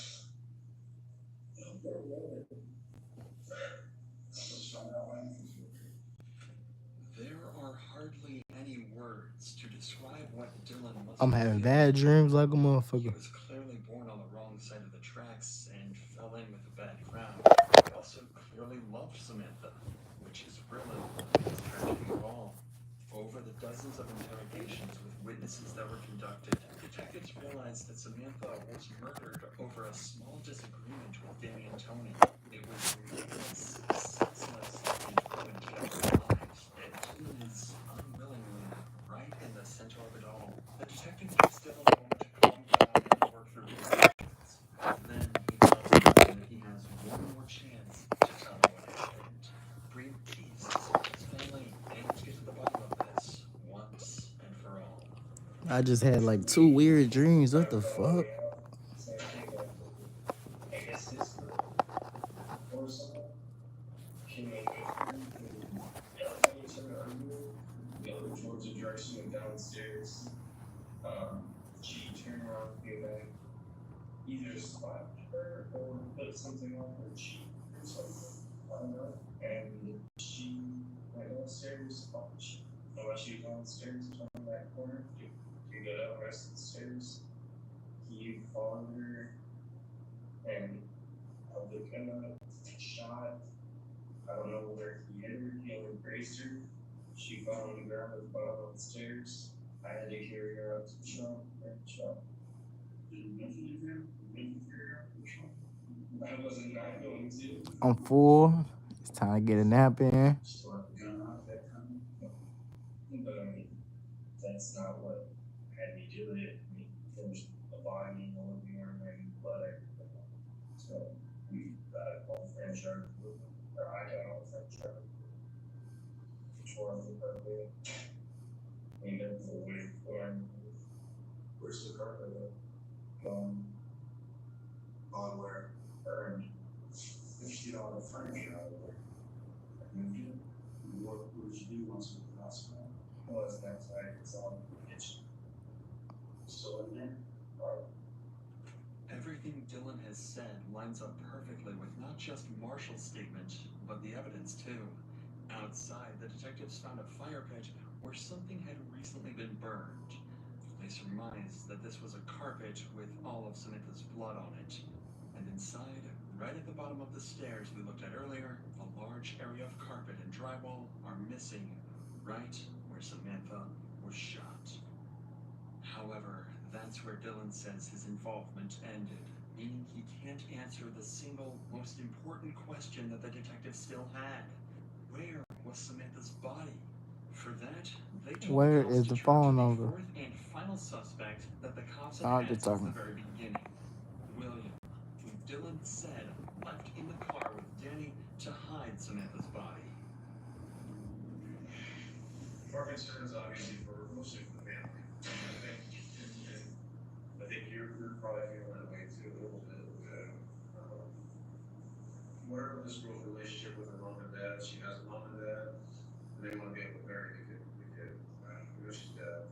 Help her alone. Let's find out why. There are hardly any words to describe what Dylan must I'm be having feeling. bad dreams like a He motherfucker. was clearly born on the wrong side of the tracks and fell in with a bad crowd. He also clearly loved Samantha, which is really the most tragic of all. Over the dozens of interrogations with witnesses that were conducted, detectives realized that Samantha was murdered over a small disagreement with Danny and Tony. It was meaningless, senseless, and ruined their lives, and Dylan is unwillingly right in the center of it all. The detective gives Dylan a moment to calm down and work through his emotions. Then he tells Dylan that he has one more chance to tell him what happened. Bring peace to his family and get to the bottom of this once and for all. I just had like 2 weird dreams. What the fuck? So I think that I guess sister or someone came in with her and yelled at each other arguing, yelled towards the direction of downstairs. She turned around and came back, either slapped her or put something on her cheek or something. I don't know. And she went downstairs. While she was downstairs, on that corner, to go down the rest of the stairs. He followed her and held the gun up, shot. I don't know where he hit her. He only grazed her. She fell on the ground at the bottom of the stairs. I had to carry her up to the trunk and shot. Did nothing to him? Didn't carry her up to the trunk? I wasn't not going to. I'm full. It's time to get a nap in. Still have the gun out that time. But I mean, that's not what had me do it. I mean, there was a body and blood everywhere. So we got all the French yard, or I got all the French yard. Tore up the carpet. Cleaned up the wood floor. Where's the carpet at? On where? Burned. If you get all the furniture out of there. Moved it. What did you do once it was outside? Well, it's outside. It's all in the kitchen. Still in there? Everything Dylan has said lines up perfectly with not just Marshall's statement, but the evidence too. Outside, the detectives found a fire pit where something had recently been burned. They surmised that this was a carpet with all of Samantha's blood on it. And inside, right at the bottom of the stairs we looked at earlier, a large area of carpet and drywall are missing, right where Samantha was shot. However, that's where Dylan says his involvement ended, meaning he can't answer the single most important question that the detective still had. Where was Samantha's body? For that, they told Where the cops is to the turn to phone the number? fourth and final suspect that the cops I'm had just since the talking. very beginning, William, who Dylan said left in the car with Danny to hide Samantha's body. Our concern is obviously mostly for the family. I think you're probably feeling that way too, a little bit. Whatever this girl's relationship with her mom and dad, she has a mom and dad, and they want to be able to bury the kid. Because she's dead.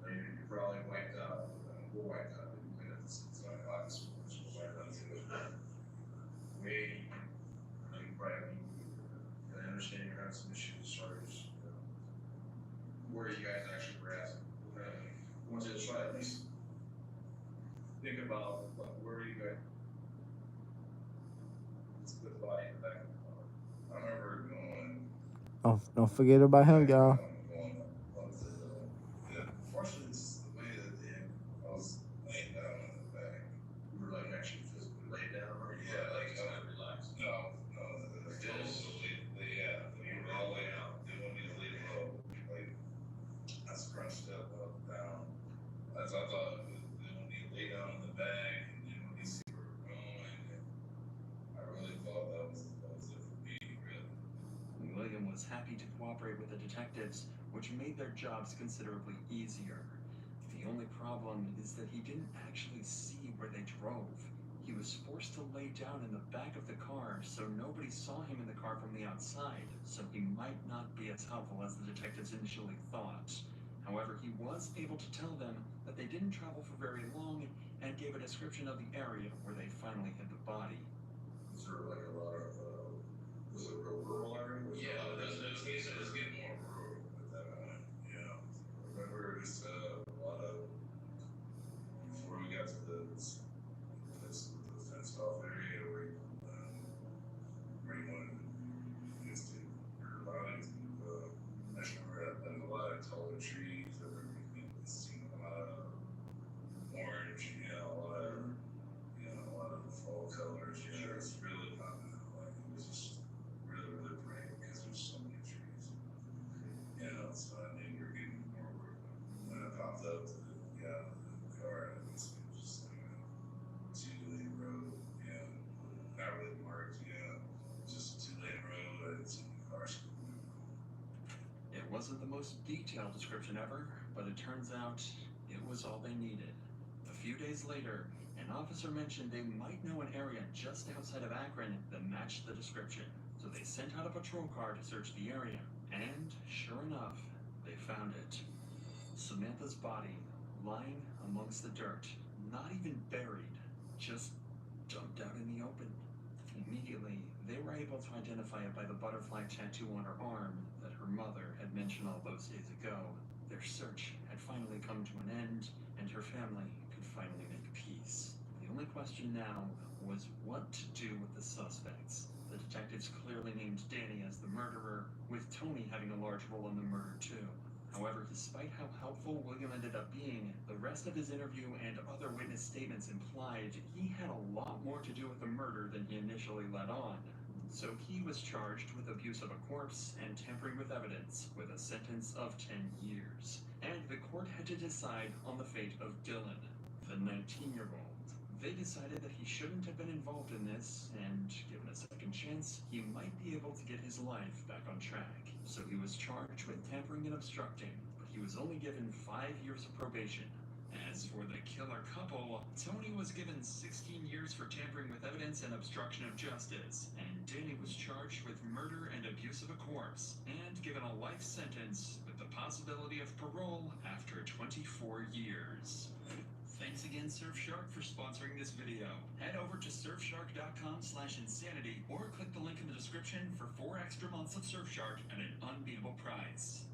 I mean, you're probably wiped out. We're wiped out. So I obviously we're wiped out too. We, I mean, probably, I understand you're having some issues as far as where you guys actually were at. I want you to try at least think of about where are you going? Let's put the body in the back of the car. I remember going. Don't forget about him, y'all. Fortunately, it's the way that I was laying down in the back. We were like actually physically laid down, or yeah, like kind of relaxed. No, the we were all the way out. They want me to lay low, like I scrunched up, down. As I thought, they want me to lay down in the bag, and they want me to see where we're going. And I really thought that was it for me, really. William was happy to cooperate with the detectives, which made their jobs considerably easier. The only problem is that he didn't actually see where they drove. He was forced to lay down in the back of the car, so nobody saw him in the car from the outside, so he might not be as helpful as the detectives initially thought. However, he was able to tell them that they didn't travel for very long and gave a description of the area where they finally hid the body. Was there like a lot of, was it a real rural area? Yeah, it was getting more rural at that point. Yeah. I remember it's a lot of, before we got to this fenced off area where you wanted to just to your bodies. I just remember that a lot of taller trees. I remember seeing a lot of orange, a lot of fall colors. Yeah, it's really popping out. Like it was just really, really bright because there's so many trees. So I knew we were getting more work. When I popped up to the car, it was just like a 2-lane road. Not really marked. Just a 2-lane road. I didn't see any cars. It wasn't the most detailed description ever, but it turns out it was all they needed. A few days later, an officer mentioned they might know an area just outside of Akron that matched the description. So they sent out a patrol car to search the area, and sure enough, they found it. Samantha's body lying amongst the dirt, not even buried, just dumped out in the open. Immediately, they were able to identify it by the butterfly tattoo on her arm that her mother had mentioned all those days ago. Their search had finally come to an end, and her family could finally make peace. The only question now was what to do with the suspects. The detectives clearly named Danny as the murderer, with Tony having a large role in the murder too. However, despite how helpful William ended up being, the rest of his interview and other witness statements implied he had a lot more to do with the murder than he initially let on. So he was charged with abuse of a corpse and tampering with evidence, with a sentence of 10 years. And the court had to decide on the fate of Dylan, the 19-year-old. They decided that he shouldn't have been involved in this, and given a second chance, he might be able to get his life back on track. So he was charged with tampering and obstructing, but he was only given 5 years of probation. As for the killer couple, Tony was given 16 years for tampering with evidence and obstruction of justice, and Danny was charged with murder and abuse of a corpse, and given a life sentence with the possibility of parole after 24 years. Thanks again, Surfshark, for sponsoring this video. Head over to surfshark.com/insanity or click the link in the description for 4 extra months of Surfshark at an unbeatable price.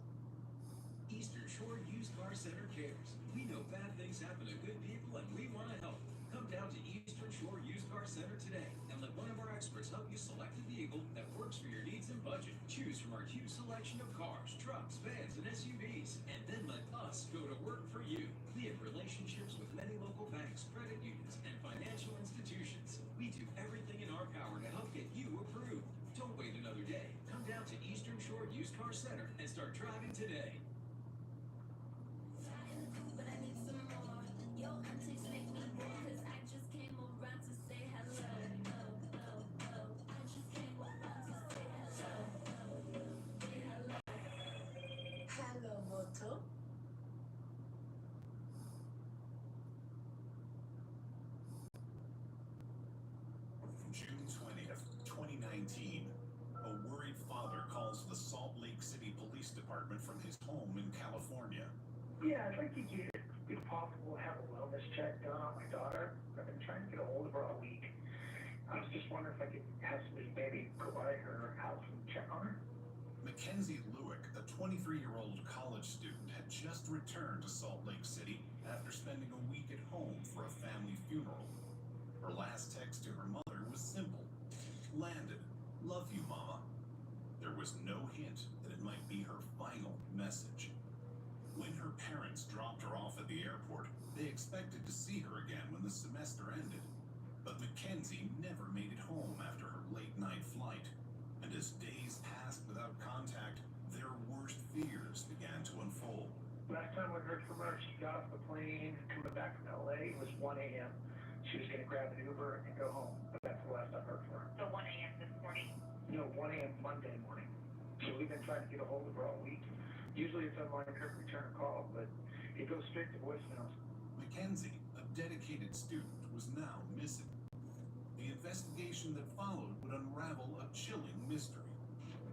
Eastern Shore Used Car Center cares. We know bad things happen to good people and we want to help. Come down to Eastern Shore Used Car Center today and let one of our experts help you select a vehicle that works for your needs and budget. Choose from our huge selection of cars, trucks, vans, and SUVs, and then let us go to work for you. We have relationships with many local banks, credit unions, and financial institutions. We do everything in our power to help get you approved. Don't wait another day. Come down to Eastern Shore Used Car Center and start driving today. June 20th, 2019. A worried father calls the Salt Lake City Police Department from his home in California. Yeah, I'd like to get, if possible, have a wellness check done on my daughter. I've been trying to get a hold of her all week. I was just wondering if I could have somebody maybe go by her house and check on her. Mackenzie Lewick, a 23-year-old college student had just returned to Salt Lake City after spending a week at home for a family funeral. Her last text to her mother was simple. Landed. Love you, Mama. There was no hint that it might be her final message. When her parents dropped her off at the airport, they expected to see her again when the semester ended. But Mackenzie never made it home after her late-night flight. And as days passed without contact, their worst fears began to unfold. Last time I heard from her, she got off the plane coming back from LA. It was 1 a.m. She was going to grab an Uber and go home, but that's the last I heard from her. So 1 a.m. this morning? No, 1 a.m. Monday morning. So we've been trying to get a hold of her all week. Usually it's unlike her return call, but it goes straight to voicemail. Mackenzie, a dedicated student, was now missing. The investigation that followed would unravel a chilling mystery.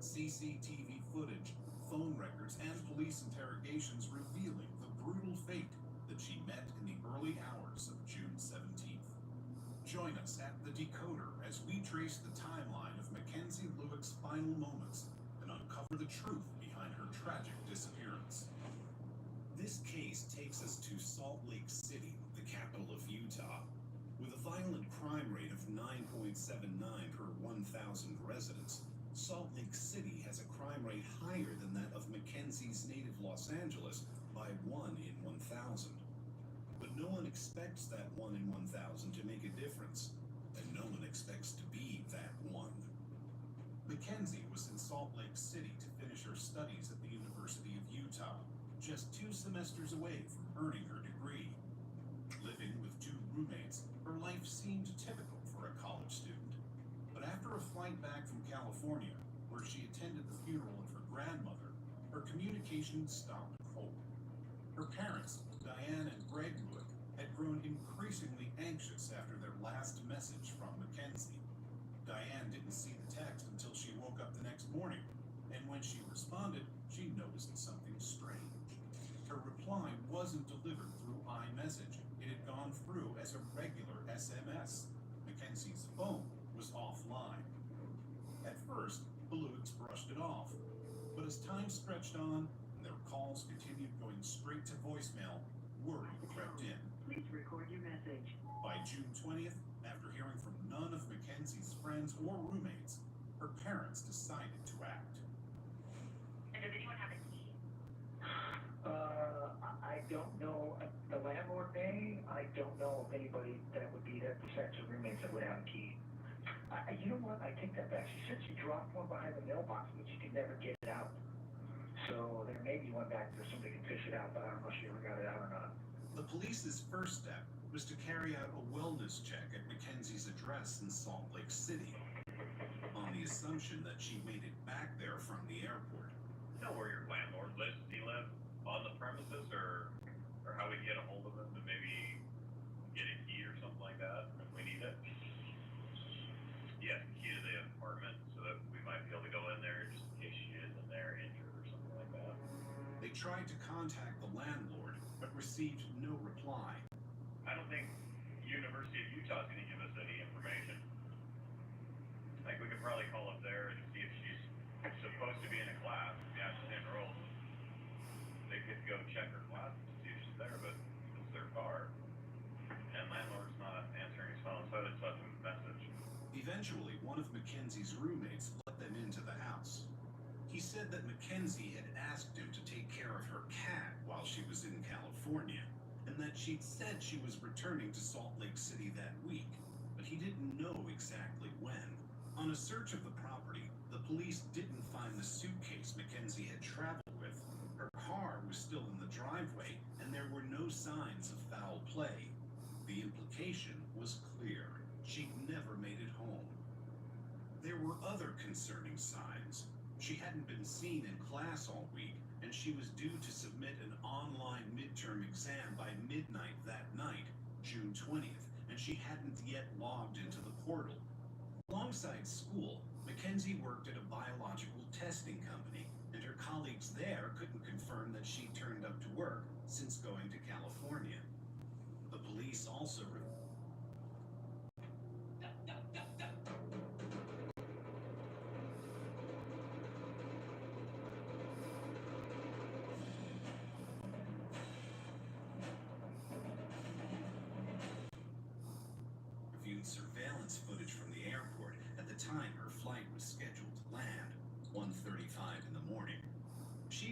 CCTV footage, phone records, and police interrogations revealing the brutal fate that she met in the early hours of June 17th. Join us at The Decoder as we trace the timeline of Mackenzie Lueck's final moments and uncover the truth behind her tragic disappearance. This case takes us to Salt Lake City, the capital of Utah. With a violent crime rate of 9.79 per 1,000 residents, Salt Lake City has a crime rate higher than that of Mackenzie's native Los Angeles by 1 in 1,000. But no one expects that 1 in 1,000 to make a difference, and no one expects to be that one. Mackenzie was in Salt Lake City to finish her studies at the University of Utah, just 2 semesters away from earning her degree. Living with 2 roommates, her life seemed typical for a college student. But after a flight back from California, where she attended the funeral of her grandmother, her communication stopped cold. Her parents, Diane and Greg Lueck, had grown increasingly anxious after their last message from Mackenzie. Diane didn't see the text until she woke up the next morning, and when she responded, she noticed something strange. Her reply wasn't delivered through iMessage. It had gone through as a regular SMS. Mackenzie's phone was offline. At first, the Luecks brushed it off, but as time stretched on and their calls continued going straight to voicemail, worry crept in. Please record your message. By June 20th, after hearing from none of Mackenzie's friends or roommates, her parents decided to act. And does anyone have a key? I don't know. The landlord may. I don't know of anybody that would be there besides her roommates that would have a key. You know what? I take that back. She said she dropped one behind the mailbox, but she could never get it out. So there may be one back there. Somebody can fish it out, but I don't know if she ever got it out or not. The police's first step was to carry out a wellness check at Mackenzie's address in Salt Lake City, on the assumption that she made it back there from the airport. You know where your landlord lives? Does he live on the premises, or how we get a hold of him to maybe get a key or something like that if we need it? Yeah, key to the apartment so that we might be able to go in there just in case she is in there injured or something like that. They tried to contact the landlord, but received no reply. I don't think University of Utah is going to give us any information. Like, we could probably call up there and see if she's supposed to be in a class. Yeah, she's enrolled. They could go check her class to see if she's there, but it's their car. And landlord's not answering his phone, so I just left him a message. Eventually, one of Mackenzie's roommates let them into the house. He said that Mackenzie had asked him to take care of her cat while she was in California, and that she'd said she was returning to Salt Lake City that week, but he didn't know exactly when. On a search of the property, the police didn't find the suitcase Mackenzie had traveled with. Her car was still in the driveway, and there were no signs of foul play. The implication was clear. She'd never made it home. There were other concerning signs. She hadn't been seen in class all week, and she was due to submit an online midterm exam by midnight that night, June 20th, and she hadn't yet logged into the portal. Alongside school, Mackenzie worked at a biological testing company, and her colleagues there couldn't confirm that she turned up to work since going to California. The police also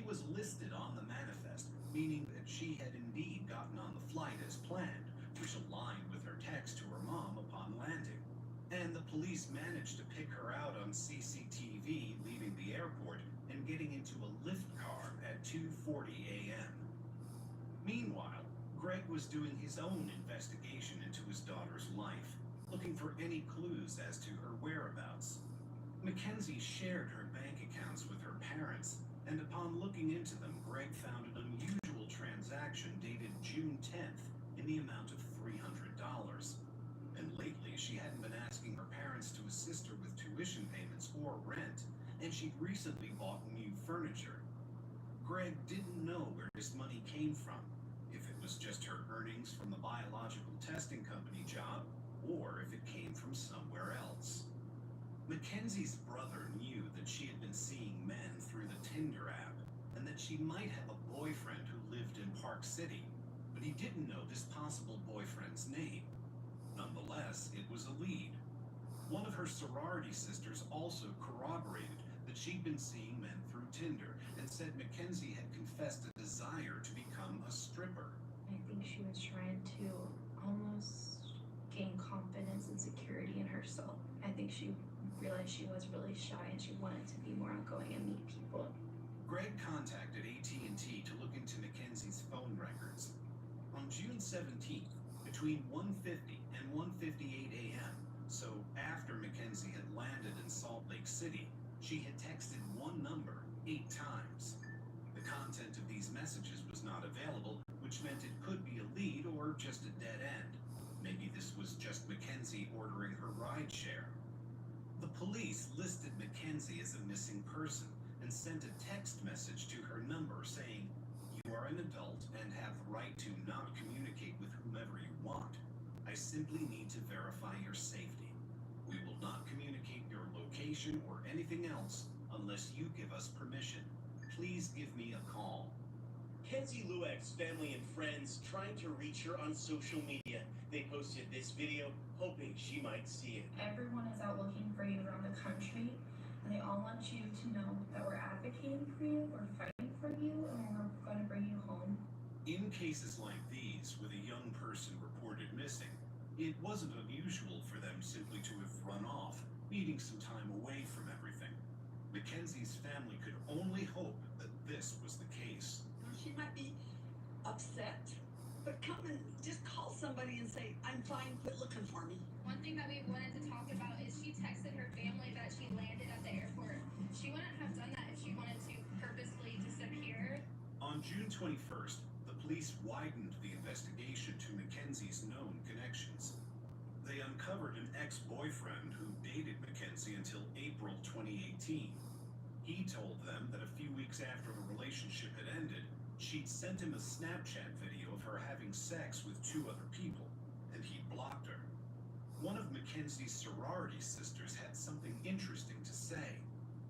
was listed on the manifest, meaning that she had indeed gotten on the flight as planned, which aligned with her text to her mom upon landing. And the police managed to pick her out on CCTV leaving the airport and getting into a Lyft car at 2:40 a.m. Meanwhile, Greg was doing his own investigation into his daughter's life, looking for any clues as to her whereabouts. Mackenzie shared her bank accounts with her parents, and upon looking into them, Greg found an unusual transaction dated June 10th in the amount of $300. And lately, she hadn't been asking her parents to assist her with tuition payments or rent, and she'd recently bought new furniture. Greg didn't know where this money came from, if it was just her earnings from the biological testing company job, or if it came from somewhere else. Mackenzie's brother knew that she had been seeing men through the Tinder app, and that she might have a boyfriend who lived in Park City, but he didn't know this possible boyfriend's name. Nonetheless, it was a lead. One of her sorority sisters also corroborated that she'd been seeing men through Tinder and said Mackenzie had confessed a desire to become a stripper. I think she was trying to almost gain confidence and security in herself. I think she realized she was really shy and she wanted to be more outgoing and meet people. Greg contacted AT&T to look into Mackenzie's phone records. On June 17th, between 1:50 and 1:58 a.m., so after Mackenzie had landed in Salt Lake City, she had texted one number 8 times. The content of these messages was not available, which meant it could be a lead or just a dead end. Maybe this was just Mackenzie ordering her rideshare. The police listed Mackenzie as a missing person and sent a text message to her number saying, "You are an adult and have the right to not communicate with whomever you want. I simply need to verify your safety. We will not communicate your location or anything else unless you give us permission. Please give me a call." Kenzie Lueck's family and friends trying to reach her on social media. They posted this video hoping she might see it. Everyone is out looking for you around the country, and they all want you to know that we're advocating for you, we're fighting for you, and we're going to bring you home. In cases like these, with a young person reported missing, it wasn't unusual for them simply to have run off, needing some time away from everything. Mackenzie's family could only hope that this was the case. She might be upset, but come and just call somebody and say, "I'm fine, quit looking for me." One thing that we wanted to talk about is she texted her family that she landed at the airport. She wouldn't have done that if she wanted to purposely disappear. On June 21st, the police widened the investigation to Mackenzie's known connections. They uncovered an ex-boyfriend who dated Mackenzie until April 2018. He told them that a few weeks after the relationship had ended, she'd sent him a Snapchat video of her having sex with 2 other people, and he blocked her. One of Mackenzie's sorority sisters had something interesting to say,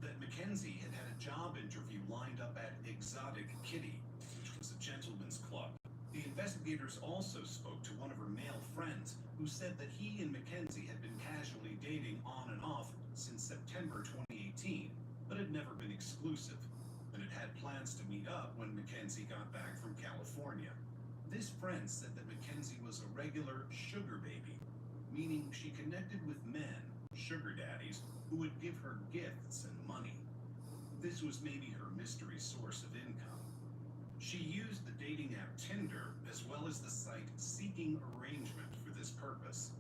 that Mackenzie had had a job interview lined up at Exotic Kitty, which was a gentleman's club. The investigators also spoke to one of her male friends who said that he and Mackenzie had been casually dating on and off since September 2018, but had never been exclusive, and had had plans to meet up when Mackenzie got back from California. This friend said that Mackenzie was a regular sugar baby, meaning she connected with men, sugar daddies, who would give her gifts and money. This was maybe her mystery source of income. She used the dating app Tinder as well as the site Seeking Arrangement for this purpose.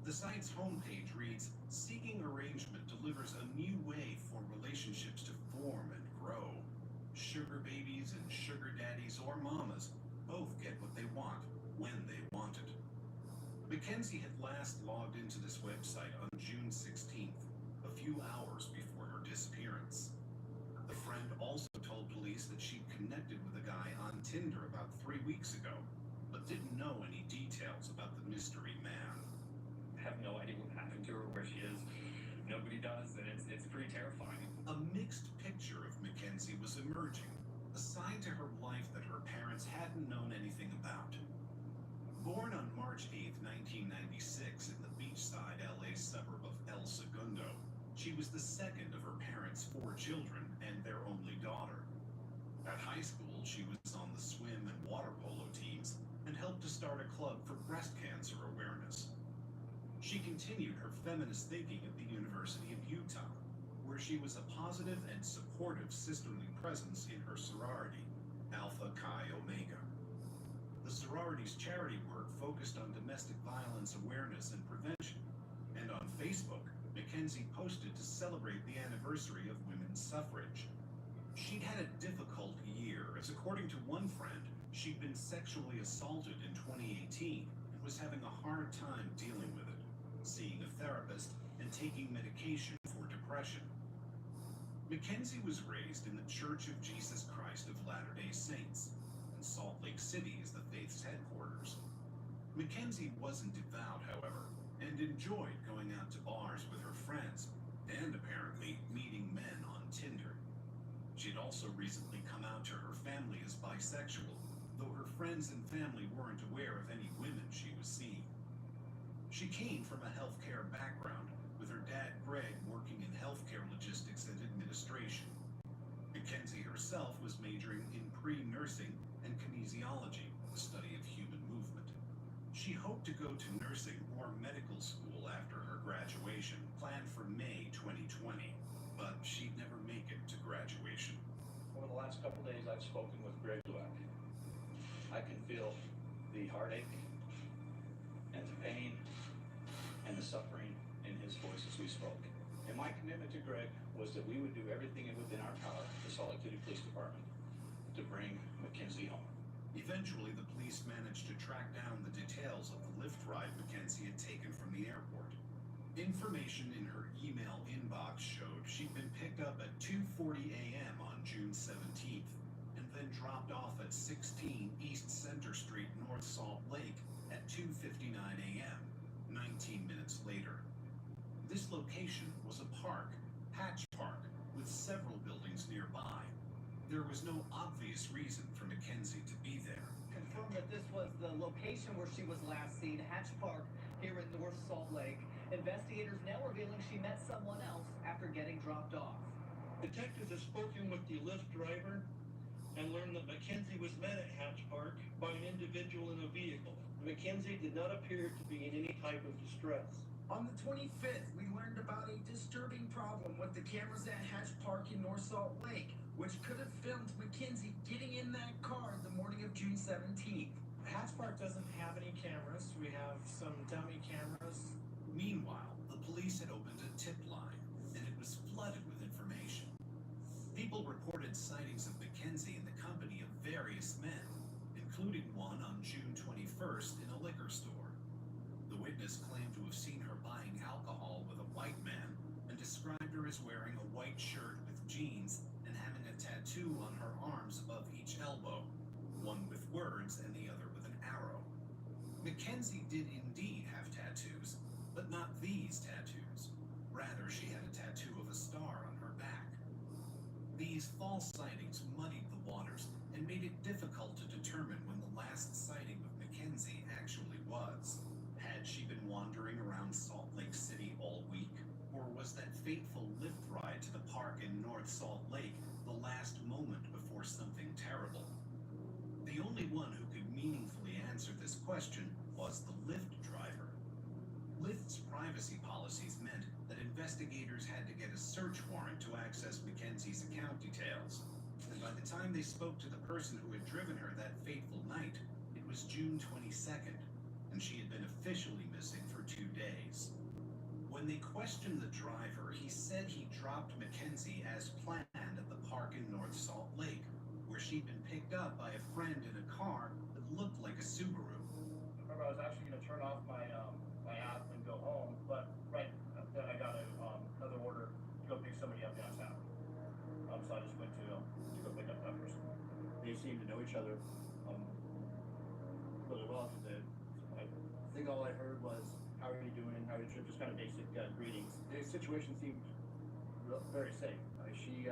The site's homepage reads, "Seeking Arrangement delivers a new way for relationships to form and grow. Sugar babies and sugar daddies or mamas both get what they want when they want it." Mackenzie had last logged into this website on June 16th, a few hours before her disappearance. The friend also told police that she'd connected with a guy on Tinder about 3 weeks ago, but didn't know any details about the mystery man. I have no idea what happened to her, where she is. Nobody does, and it's pretty terrifying. A mixed picture of Mackenzie was emerging, a side to her life that her parents hadn't known anything about. Born on March 8, 1996, in the beachside LA suburb of El Segundo, she was the second of her parents' 4 children and their only daughter. At high school, she was on the swim and water polo teams and helped to start a club for breast cancer awareness. She continued her feminist thinking at the University of Utah, where she was a positive and supportive sisterly presence in her sorority, Alpha Chi Omega. The sorority's charity work focused on domestic violence awareness and prevention, and on Facebook, Mackenzie posted to celebrate the anniversary of women's suffrage. She'd had a difficult year, as according to one friend, she'd been sexually assaulted in 2018 and was having a hard time dealing with it, seeing a therapist and taking medication for depression. Mackenzie was raised in the Church of Jesus Christ of Latter-day Saints, and Salt Lake City is the faith's headquarters. Mackenzie wasn't devout, however, and enjoyed going out to bars with her friends, and apparently meeting men on Tinder. She'd also recently come out to her family as bisexual, though her friends and family weren't aware of any women she was seeing. She came from a healthcare background, with her dad Greg working in healthcare logistics and administration. Mackenzie herself was majoring in pre-nursing and kinesiology, the study of human movement. She hoped to go to nursing or medical school after her graduation, planned for May 2020, but she'd never make it to graduation. Over the last couple days, I've spoken with Greg Lueck. I can feel the heartache and the pain and the suffering in his voice as we spoke. And my commitment to Greg was that we would do everything within our power, the Salt Lake City Police Department, to bring Mackenzie home. Eventually, the police managed to track down the details of the Lyft ride Mackenzie had taken from the airport. Information in her email inbox showed she'd been picked up at 2:40 a.m. on June 17th, and then dropped off at 16 East Center Street, North Salt Lake at 2:59 a.m., 19 minutes later. This location was a park, Hatch Park, with several buildings nearby. There was no obvious reason for Mackenzie to be there. Confirm that this was the location where she was last seen, Hatch Park, here in North Salt Lake. Investigators now revealing she met someone else after getting dropped off. Detectives have spoken with the Lyft driver and learned that Mackenzie was met at Hatch Park by an individual in a vehicle. Mackenzie did not appear to be in any type of distress. On the 25th, we learned about a disturbing problem with the cameras at Hatch Park in North Salt Lake, which could have filmed Mackenzie getting in that car the morning of June 17th. Hatch Park doesn't have any cameras. We have some dummy cameras. Meanwhile, the police had opened a tip line, and it was flooded with information. People reported sightings of Mackenzie in the company of various men, including one on June 21st in a liquor store. The witness claimed to have seen her buying alcohol with a white man and described her as wearing a white shirt with jeans and having a tattoo on her arms above each elbow, one with words and the other with an arrow. Mackenzie did indeed have tattoos, but not these tattoos. Rather, she had a tattoo of a star on her back. These false sightings muddied the waters and made it difficult to determine when the last sighting of Mackenzie actually was. Had she been wandering around Salt Lake City all week? Or was that fateful Lyft ride to the park in North Salt Lake the last moment before something terrible? The only one who could meaningfully answer this question was the Lyft driver. Lyft's privacy policies meant that investigators had to get a search warrant to access Mackenzie's account details. And by the time they spoke to the person who had driven her that fateful night, it was June 22nd, and she had been officially missing for 2 days. When they questioned the driver, he said he dropped Mackenzie as planned at the park in North Salt Lake, where she'd been picked up by a friend in a car that looked like a Subaru. Remember, I was actually going to turn off my app and go home, but right then I got another order to go pick somebody up downtown. So I just went to go pick up that person. They seemed to know each other really well. I think all I heard was, "How are you doing? How are you?" Just kind of basic greetings. The situation seemed very safe. She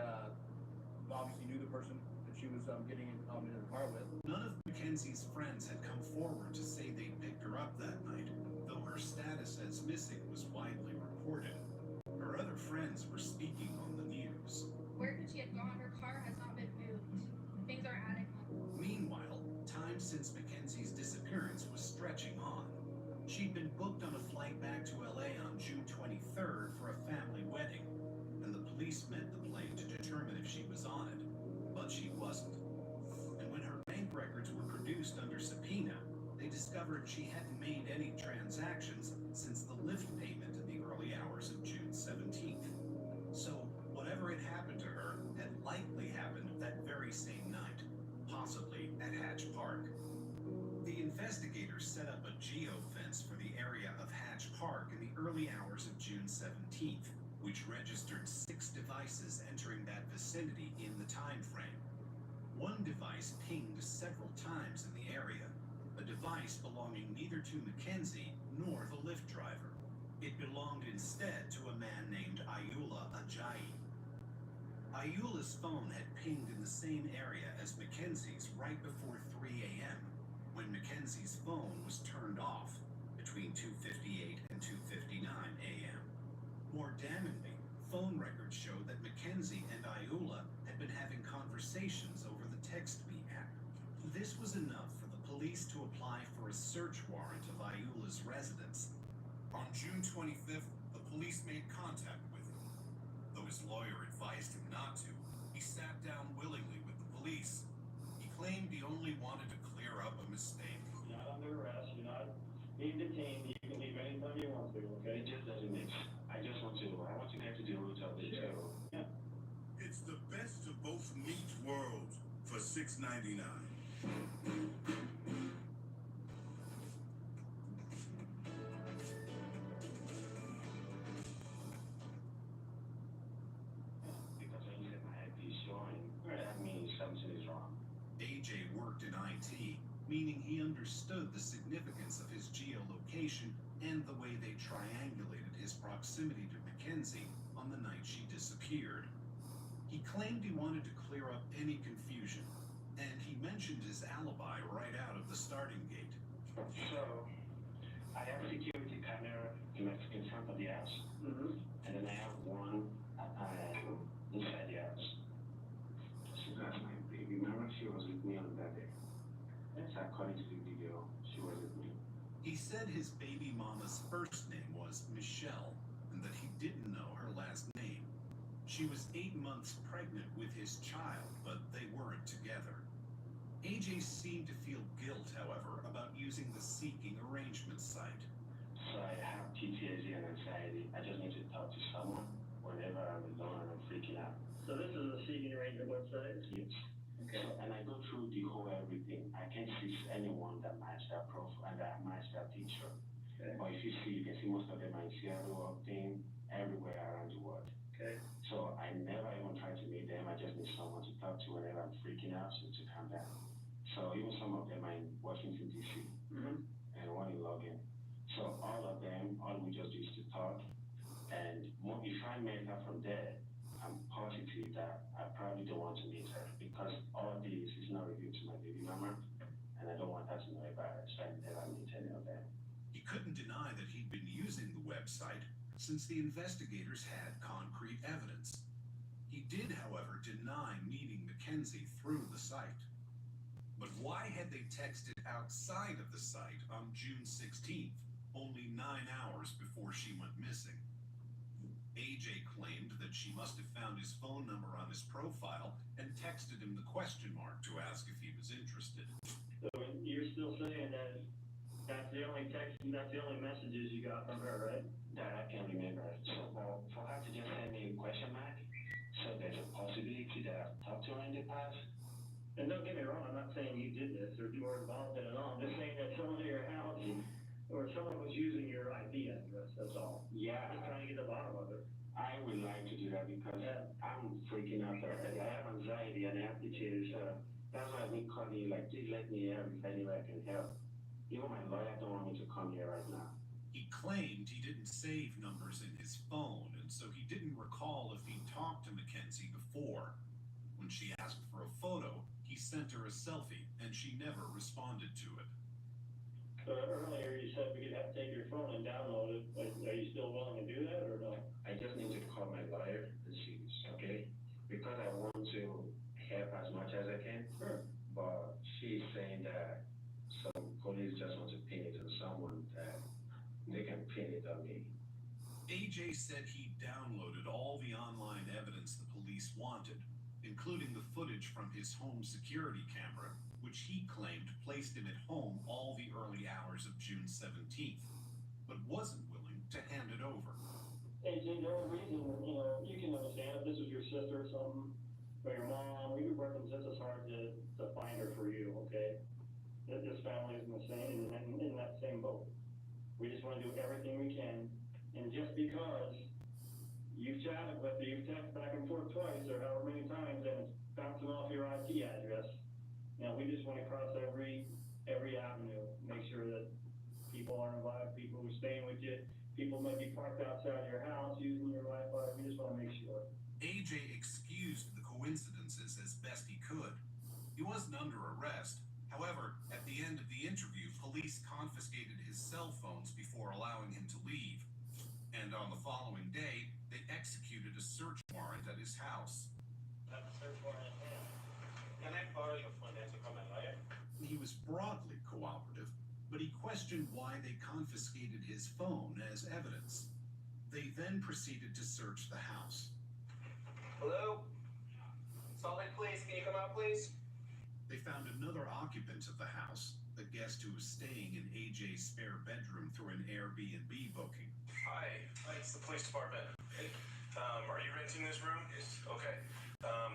obviously knew the person that she was getting into the car with. None of Mackenzie's friends had come forward to say they picked her up that night, though her status as missing was widely reported. Her other friends were speaking on the news. Where could she have gone? Her car has not been moved. since Mackenzie's disappearance was stretching on. She'd been booked on a flight back to LA on June 23rd for a family wedding, and the police met the plane to determine if she was on it, but she wasn't. And when her bank records were produced under subpoena, they discovered she hadn't made any transactions since the Lyft payment in the early hours of June 17th. So whatever had happened to her had likely happened that very same night, possibly at Hatch Park. The investigators set up a geofence for the area of Hatch Park in the early hours of June 17th, which registered 6 devices entering that vicinity in the time frame. One device pinged several times in the area, a device belonging neither to Mackenzie nor the Lyft driver. It belonged instead to a man named Ayoola Ajayi. Ayula's phone had pinged in the same area as Mackenzie's right before 3 a.m., when Mackenzie's phone was turned off between 2:58 and 2:59 a.m. More damningly, phone records showed that Mackenzie and Ayoola had been having conversations over the TextMe app. This was enough for the police to apply for a search warrant of Ayula's residence. On June 25th, the police made contact with him. Though his lawyer advised him not to, he sat down willingly with the police. He claimed he only wanted to clear up a mistake. You're not under arrest, you're not being detained, you can leave anytime you want to, okay? It just doesn't mix. I want to get to the root of it too. Yeah. It's the best of both meat worlds for $6.99. Because when you say my IP is showing, that means something is wrong. AJ worked in IT, meaning he understood the significance of his geolocation and the way they triangulated his proximity to Mackenzie on the night she disappeared. He claimed he wanted to clear up any confusion, and he mentioned his alibi right out of the starting gate. So, I have a security camera in front of the house, and then I have one inside the house. So that's my baby. Remember, she was with me on that day. That's according to the video, she was with me. He said his baby mama's first name was Michelle, and that he didn't know her last name. She was 8 months pregnant with his child, but they weren't together. AJ seemed to feel guilt, however, about using the seeking arrangement site. So I have PTSD and anxiety. I just need to talk to someone whenever I'm alone and I'm freaking out. So this is a seeking arrangement website? Yes. Okay. So, and I go through the whole everything. I can't see anyone that matched that profile and that matched that picture. Okay. But if you see, you can see most of them are in Seattle, Upton, everywhere around the world. Okay. So I never even try to meet them. I just need someone to talk to whenever I'm freaking out, so to calm down. So even some of them are in Washington, D.C. And one in Logan. So all of them, all we just do is to talk. And if I met her from there, I'm positive that I probably don't want to meet her because all this is not revealed to my baby mama, and I don't want her to know about it, so I never meet any of them. He couldn't deny that he'd been using the website since the investigators had concrete evidence. He did, however, deny meeting Mackenzie through the site. But why had they texted outside of the site on June 16th, only 9 hours before she went missing? AJ claimed that she must have found his phone number on his profile and texted him the question mark to ask if he was interested. So you're still saying that that's the only text and that's the only messages you got from her, right? That I can remember. So for her to just send me a question mark, so there's a possibility that I've talked to her in the past. And don't get me wrong, I'm not saying you did this or you were involved in it at all. I'm just saying that someone at your house or someone was using your IP address, that's all. Yeah. I'm just trying to get to the bottom of it. I would like to do that because I'm freaking out already. I have anxiety and I have PTSD, so that's why I've been calling you, like, please let me help if any way I can help. Even my lawyer don't want me to come here right now. He claimed he didn't save numbers in his phone, and so he didn't recall if he talked to Mackenzie before. When she asked for a photo, he sent her a selfie, and she never responded to it. Earlier you said we could have to take your phone and download it. Are you still willing to do that or no? I just need to call my lawyer and see, okay? Because I want to help as much as I can. Sure. But she's saying that AJ said he downloaded all the online evidence the police wanted, including the footage from his home security camera, which he claimed placed him at home all the early hours of June 17th, but wasn't willing to hand it over. AJ, the only reason, you can understand if this was your sister or something, or your mom, we'd be working just as hard to find her for you, okay? This family is in the same, in that same boat. We just want to do everything we can, and just because you've chatted with her, you've texted back and forth twice, or however many times, and it's bouncing off your IP address, we just want to cross every avenue, make sure that people are involved, people who are staying with you, people might be parked outside your house using your Wi-Fi. We just want to make sure. AJ excused the coincidences as best he could. He wasn't under arrest. However, at the end of the interview, police confiscated his cell phones before allowing him to leave. And on the following day, they executed a search warrant at his house. That's a search warrant. Can I borrow your phone then to call my lawyer? He was broadly cooperative, but he questioned why they confiscated his phone as evidence. They then proceeded to search the house. Hello? Salt Lake Police, can you come out, please? They found another occupant of the house, a guest who was staying in AJ's spare bedroom through an Airbnb booking. Hi, it's the police department. Are you renting this room? Yes. Okay.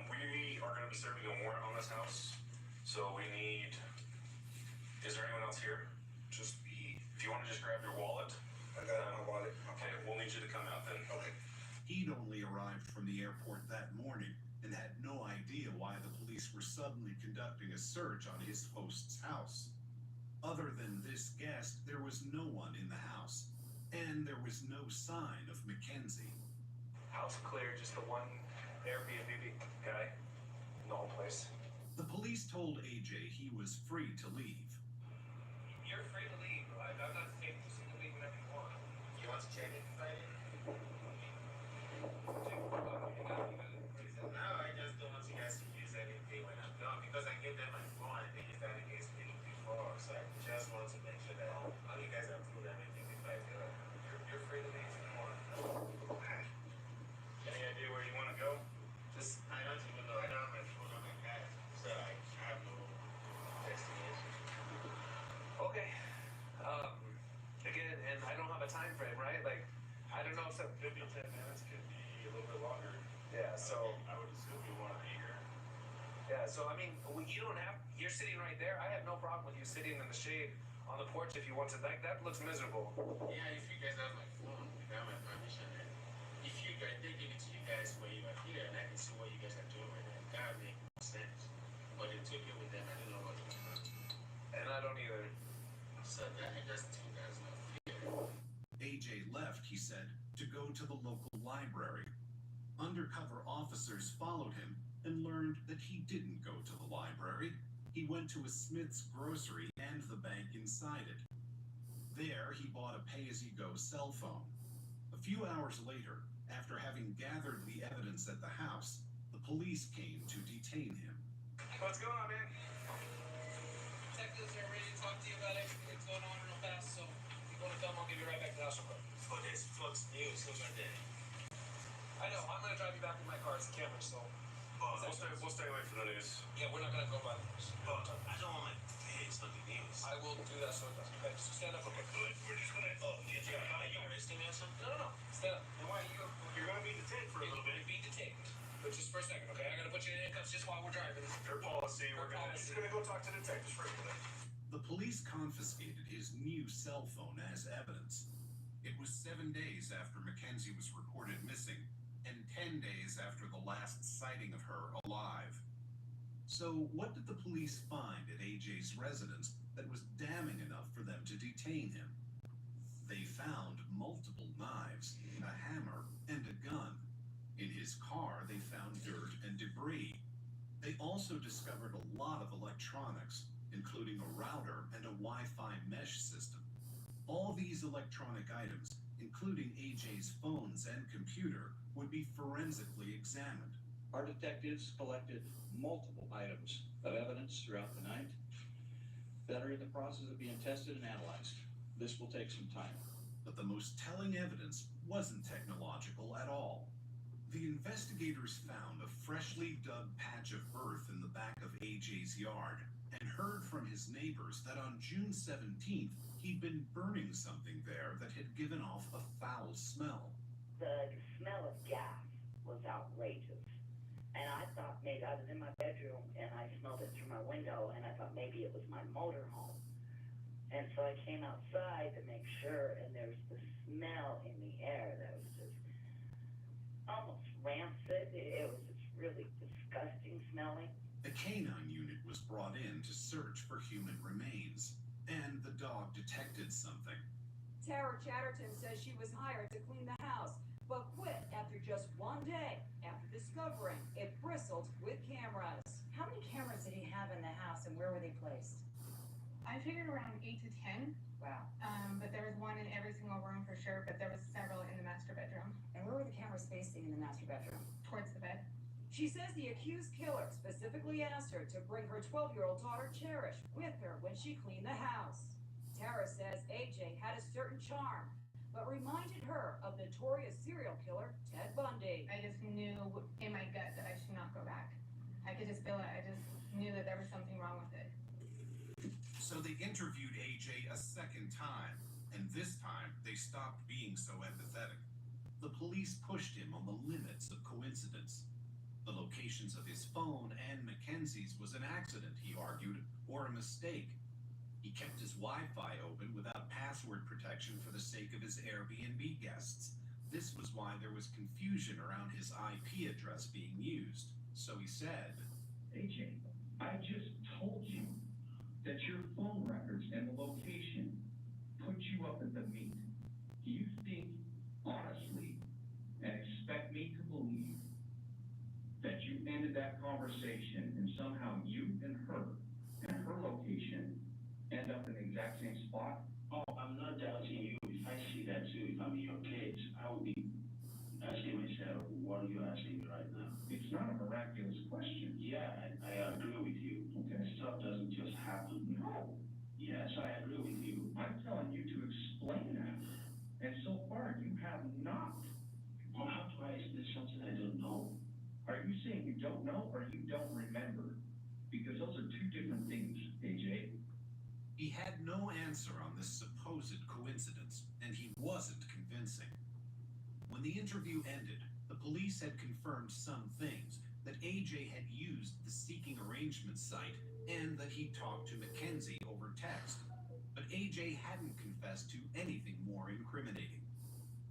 We are going to be serving a warrant on this house, so we need... Is there anyone else here? Just be... If you want to just grab your wallet. I got my wallet. Okay, we'll need you to come out then. Okay. He'd only arrived from the airport that morning and had no idea why the police were suddenly conducting a search on his host's house. Other than this guest, there was no one in the house, and there was no sign of Mackenzie. House clear, just the one Airbnb guy in the whole place. The police told AJ he was free to leave. You're free to leave. I'm not saying you can leave whenever you want. You want to check it? No, I just don't want you guys to use anything when I'm done because I gave them my phone and they used that against me before. So I just want to make sure that all you guys approve everything before I do it. You're free to leave if you want. Any idea where you want to go? Just, I don't even know. I don't have my phone on my pad, so I have no destination. Okay. Again, and I don't have a time frame, right? Like, I don't know if that Could be 10 minutes, could be a little bit longer. Yeah, so... I would assume you want to be here. Yeah, so I mean, you don't have... You're sitting right there. I have no problem with you sitting in the shade on the porch if you want to. Like, that looks miserable. Yeah, if you guys have my phone without my permission, and if you guys, they give it to you guys when you are here, and I can see what you guys are doing right now. That would make sense. But they took it with them. I didn't know what they were doing. And I don't either. So that I just think there's no fear. AJ left, he said, to go to the local library. Undercover officers followed him and learned that he didn't go to the library. He went to a Smith's grocery and the bank inside it. There, he bought a pay-as-you-go cell phone. A few hours later, after having gathered the evidence at the house, the police came to detain him. What's going on, man? Detectives are ready to talk to you about everything that's going on real fast, so if you want to tell them, I'll give you right back to the house real quick. For this Fox News over there. I know, I'm going to drive you back with my car. It's a camera, so... We'll stay away from the news. Yeah, we're not going to go by the news. But I don't want my face on the news. I will do that so it doesn't. Okay, so stand up. Okay, We're just gonna... Oh, are you arresting me or something? No. Stand up. And why you're gonna be detained for a little bit. You're being detained. But just for a second, okay? I got to put you in handcuffs just while we're driving. Your policy. We're just gonna go talk to detectives for a minute. The police confiscated his new cell phone as evidence. It was 7 days after Mackenzie was reported missing, and 10 days after the last sighting of her alive. So what did the police find at AJ's residence that was damning enough for them to detain him? They found multiple knives, a hammer, and a gun. In his car, they found dirt and debris. They also discovered a lot of electronics, including a router and a Wi-Fi mesh system. All these electronic items, including AJ's phones and computer, would be forensically examined. Our detectives collected multiple items of evidence throughout the night that are in the process of being tested and analyzed. This will take some time. But the most telling evidence wasn't technological at all. The investigators found a freshly dug patch of earth in the back of AJ's yard and heard from his neighbors that on June 17th, he'd been burning something there that had given off a foul smell. The smell of gas was outrageous. And I thought maybe I was in my bedroom and I smelled it through my window and I thought maybe it was my motorhome. And so I came outside to make sure, and there was the smell in the air that was just almost rancid. It was just really disgusting smelling. A canine unit was brought in to search for human remains, and the dog detected something. Tara Chatterton says she was hired to clean the house, but quit after just one day after discovering it bristled with cameras. How many cameras did he have in the house, and where were they placed? I figured around 8 to 10. Wow. But there was one in every single room for sure, but there was several in the master bedroom. And where were the cameras facing in the master bedroom? Towards the bed. She says the accused killer specifically asked her to bring her 12-year-old daughter Cherish with her when she cleaned the house. Tara says AJ had a certain charm, but reminded her of notorious serial killer Ted Bundy. I just knew in my gut that I should not go back. I could just feel it. I just knew that there was something wrong with it. So they interviewed AJ a second time, and this time they stopped being so empathetic. The police pushed him on the limits of coincidence. The locations of his phone and Mackenzie's was an accident, he argued, or a mistake. He kept his Wi-Fi open without password protection for the sake of his Airbnb guests. This was why there was confusion around his IP address being used. So he said, AJ, I just told you that your phone records and the location put you up at the meet. Do you think, honestly, and expect me to believe that you ended that conversation and somehow you and her location end up in the exact same spot? Oh, I'm not doubting you. If I see that too, if I'm in your case, I would be asking myself, what are you asking me right now? It's not a miraculous question. Yeah, I agree with you. Okay. Stuff doesn't just happen. No. Yes, I agree with you. I'm telling you to explain that. And so far, you have not. Well, how do I explain something I don't know? Are you saying you don't know or you don't remember? Because those are two different things, AJ. He had no answer on this supposed coincidence, and he wasn't convincing. When the interview ended, the police had confirmed some things, that AJ had used the seeking arrangements site and that he talked to Mackenzie over text. But AJ hadn't confessed to anything more incriminating.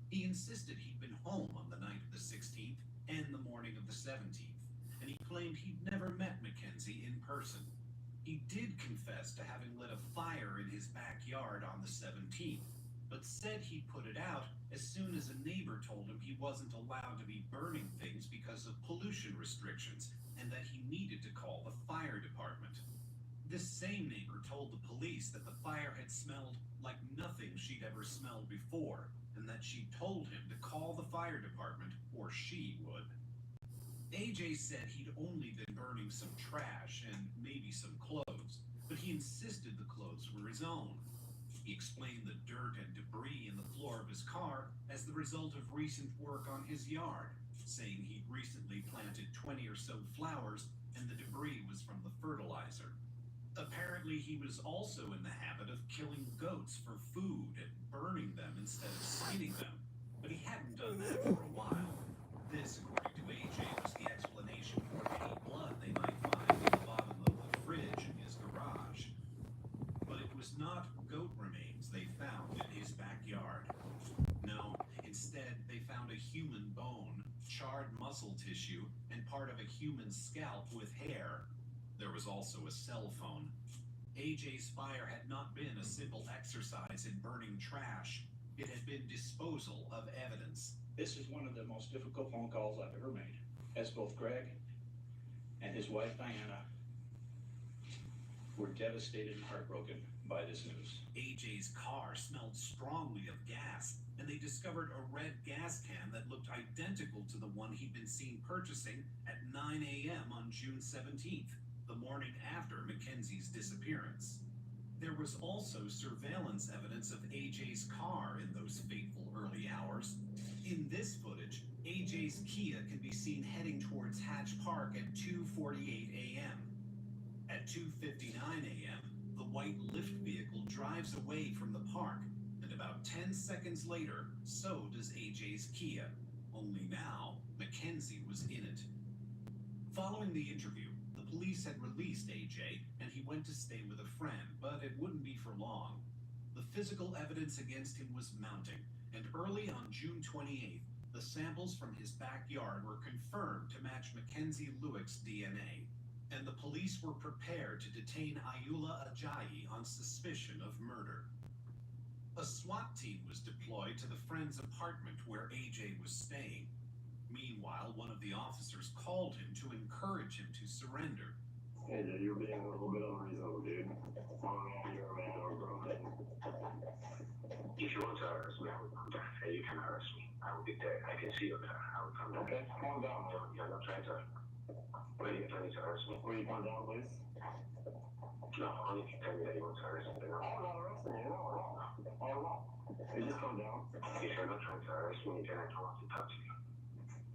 He insisted he'd been home on the night of the 16th and the morning of the 17th, and he claimed he'd never met Mackenzie in person. He did confess to having lit a fire in his backyard on the 17th, but said he put it out as soon as a neighbor told him he wasn't allowed to be burning things because of pollution restrictions and that he needed to call the fire department. This same neighbor told the police that the fire had smelled like nothing she'd ever smelled before and that she told him to call the fire department or she would. AJ said he'd only been burning some trash and maybe some clothes, but he insisted the clothes were his own. He explained the dirt and debris in the floor of his car as the result of recent work on his yard, saying he'd recently planted 20 or so flowers and the debris was from the fertilizer. Apparently, he was also in the habit of killing goats for food and burning them instead of skinning them, but he hadn't done that for a while. This, according to AJ, was the explanation for any blood they might find at the bottom of the fridge in his garage. But it was not goat remains they found in his backyard. No, instead they found a human bone, charred muscle tissue, and part of a human scalp with hair. There was also a cell phone. AJ's fire had not been a simple exercise in burning trash. It had been disposal of evidence. This is one of the most difficult phone calls I've ever made, as both Greg and his wife Diana were devastated and heartbroken by this news. AJ's car smelled strongly of gas, and they discovered a red gas can that looked identical to the one he'd been seen purchasing at 9 a.m. on June 17th, the morning after Mackenzie's disappearance. There was also surveillance evidence of AJ's car in those fateful early hours. In this footage, AJ's Kia can be seen heading towards Hatch Park at 2:48 a.m. At 2:59 a.m., the white lift vehicle drives away from the park, and about 10 seconds later, so does AJ's Kia. Only now, Mackenzie was in it. Following the interview, the police had released AJ, and he went to stay with a friend, but it wouldn't be for long. The physical evidence against him was mounting, and early on June 28th, the samples from his backyard were confirmed to match Mackenzie Lueck's DNA, and the police were prepared to detain Ayoola Ajayi on suspicion of murder. A SWAT team was deployed to the friend's apartment where AJ was staying. Meanwhile, one of the officers called him to encourage him to surrender. AJ, you're being a little bit unreasonable, dude. You're a man or a girl. If you want to arrest me, I will come down. Hey, you can arrest me. I will be there. I can see you there. I will come down. Okay, calm down. You're not trying to... Where are you planning to arrest me? Will you calm down, please? No, only if you tell me that you want to arrest me. No. I'm not arresting you. No. I'm not. You just calm down. If you're not trying to arrest me, then I don't want to talk to you.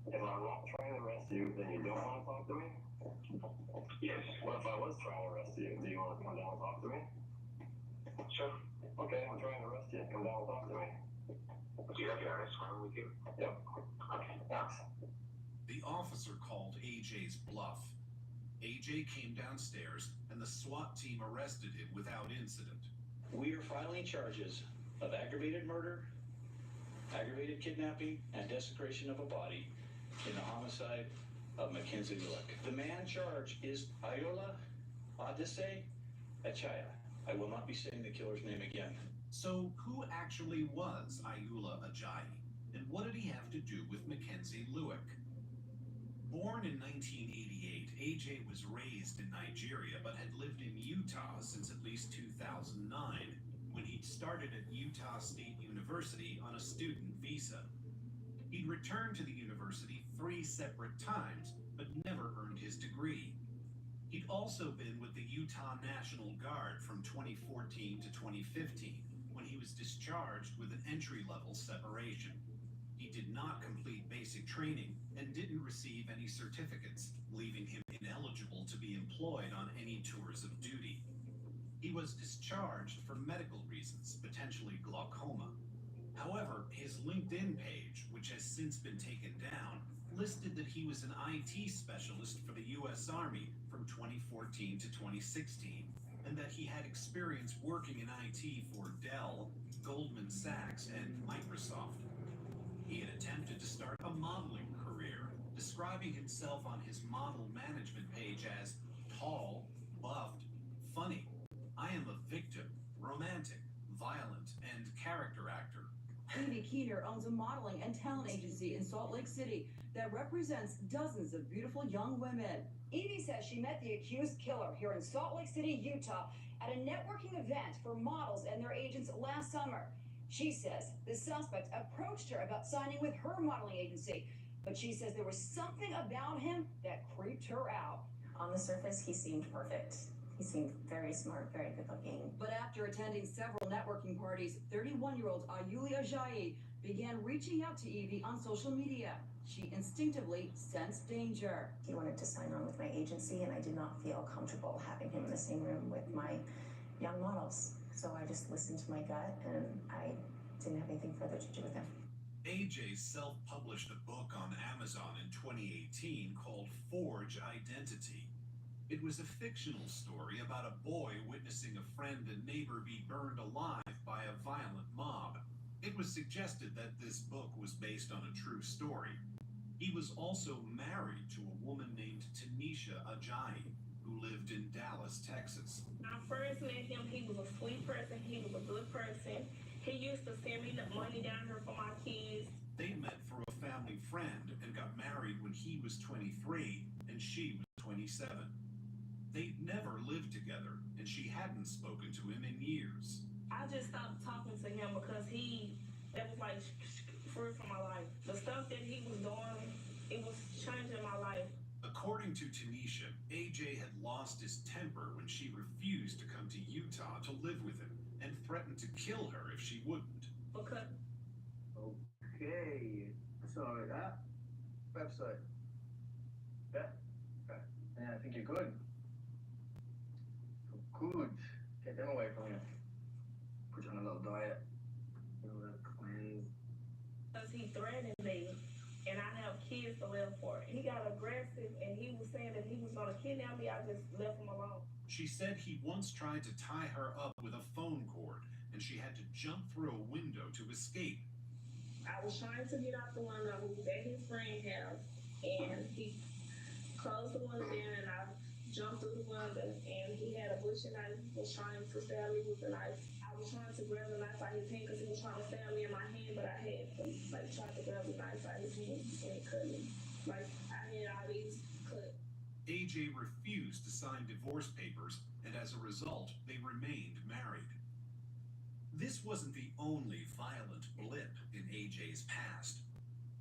If I'm not trying to arrest you, then you don't want to talk to me? Yes. What if I was trying to arrest you? Do you want to come down and talk to me? Sure. Okay, I'm trying to arrest you. Come down and talk to me. Do you have your arrest warrant with you? Yep. Okay. Thanks. The officer called AJ's bluff. AJ came downstairs, and the SWAT team arrested him without incident. We are filing charges of aggravated murder, aggravated kidnapping, and desecration of a body in the homicide of Mackenzie Lueck. The man charged is Ayoola Ajayi. I will not be saying the killer's name again. So who actually was Ayoola Ajayi, and what did he have to do with Mackenzie Lueck? Born in 1988, AJ was raised in Nigeria but had lived in Utah since at least 2009, when he'd started at Utah State University on a student visa. He'd returned to the university 3 separate times, but never earned his degree. He'd also been with the Utah National Guard from 2014 to 2015, when he was discharged with an entry-level separation. He did not complete basic training and didn't receive any certificates, leaving him ineligible to be employed on any tours of duty. He was discharged for medical reasons, potentially glaucoma. However, his LinkedIn page, which has since been taken down, listed that he was an IT specialist for the U.S. Army from 2014 to 2016, and that he had experience working in IT for Dell, Goldman Sachs, and Microsoft. He had attempted to start a modeling career, describing himself on his model management page as tall, buffed, funny. I am a victim, romantic, violent, and character actor. Evie Keener owns a modeling and talent agency in Salt Lake City that represents dozens of beautiful young women. Evie says she met the accused killer here in Salt Lake City, Utah, at a networking event for models and their agents last summer. She says the suspect approached her about signing with her modeling agency, but she says there was something about him that creeped her out. On the surface, he seemed perfect. He seemed very smart, very good looking. But after attending several networking parties, 31-year-old Ayoola Ajayi began reaching out to Evie on social media. She instinctively sensed danger. He wanted to sign on with my agency, and I did not feel comfortable having him in the same room with my young models. So I just listened to my gut, and I didn't have anything further to do with him. AJ self-published a book on Amazon in 2018 called Forge Identity. It was a fictional story about a boy witnessing a friend and neighbor be burned alive by a violent mob. It was suggested that this book was based on a true story. He was also married to a woman named Tanisha Ajayi, who lived in Dallas, Texas. When I first met him, he was a sweet person, he was a good person. He used to send me the money down here for my kids. They met through a family friend and got married when he was 23 and she was 27. They'd never lived together, and she hadn't spoken to him in years. I just stopped talking to him because that was like fruit for my life. The stuff that he was doing, it was changing my life. According to Tanisha, AJ had lost his temper when she refused to come to Utah to live with him and threatened to kill her if she wouldn't. Okay. Okay. So that website. Yeah. Okay. Yeah, I think you're good. Good. Get them away from you. Put you on a little diet. A little cleanse. Because he threatened me, and I have kids to live for. He got aggressive, and he was saying that he was going to kidnap me. I just left him alone. She said he once tried to tie her up with a phone cord, and she had to jump through a window to escape. I was trying to get out the window. We was at his friend's house, and he closed the window down, and I jumped through the window, and he had a butcher knife. He was trying to stab me with the knife. I was trying to grab the knife out of his hand because he was trying to stab me in my hand, but I had tried to grab the knife out of his hand, and it cut me. I had all these cuts. AJ refused to sign divorce papers, and as a result, they remained married. This wasn't the only violent blip in AJ's past.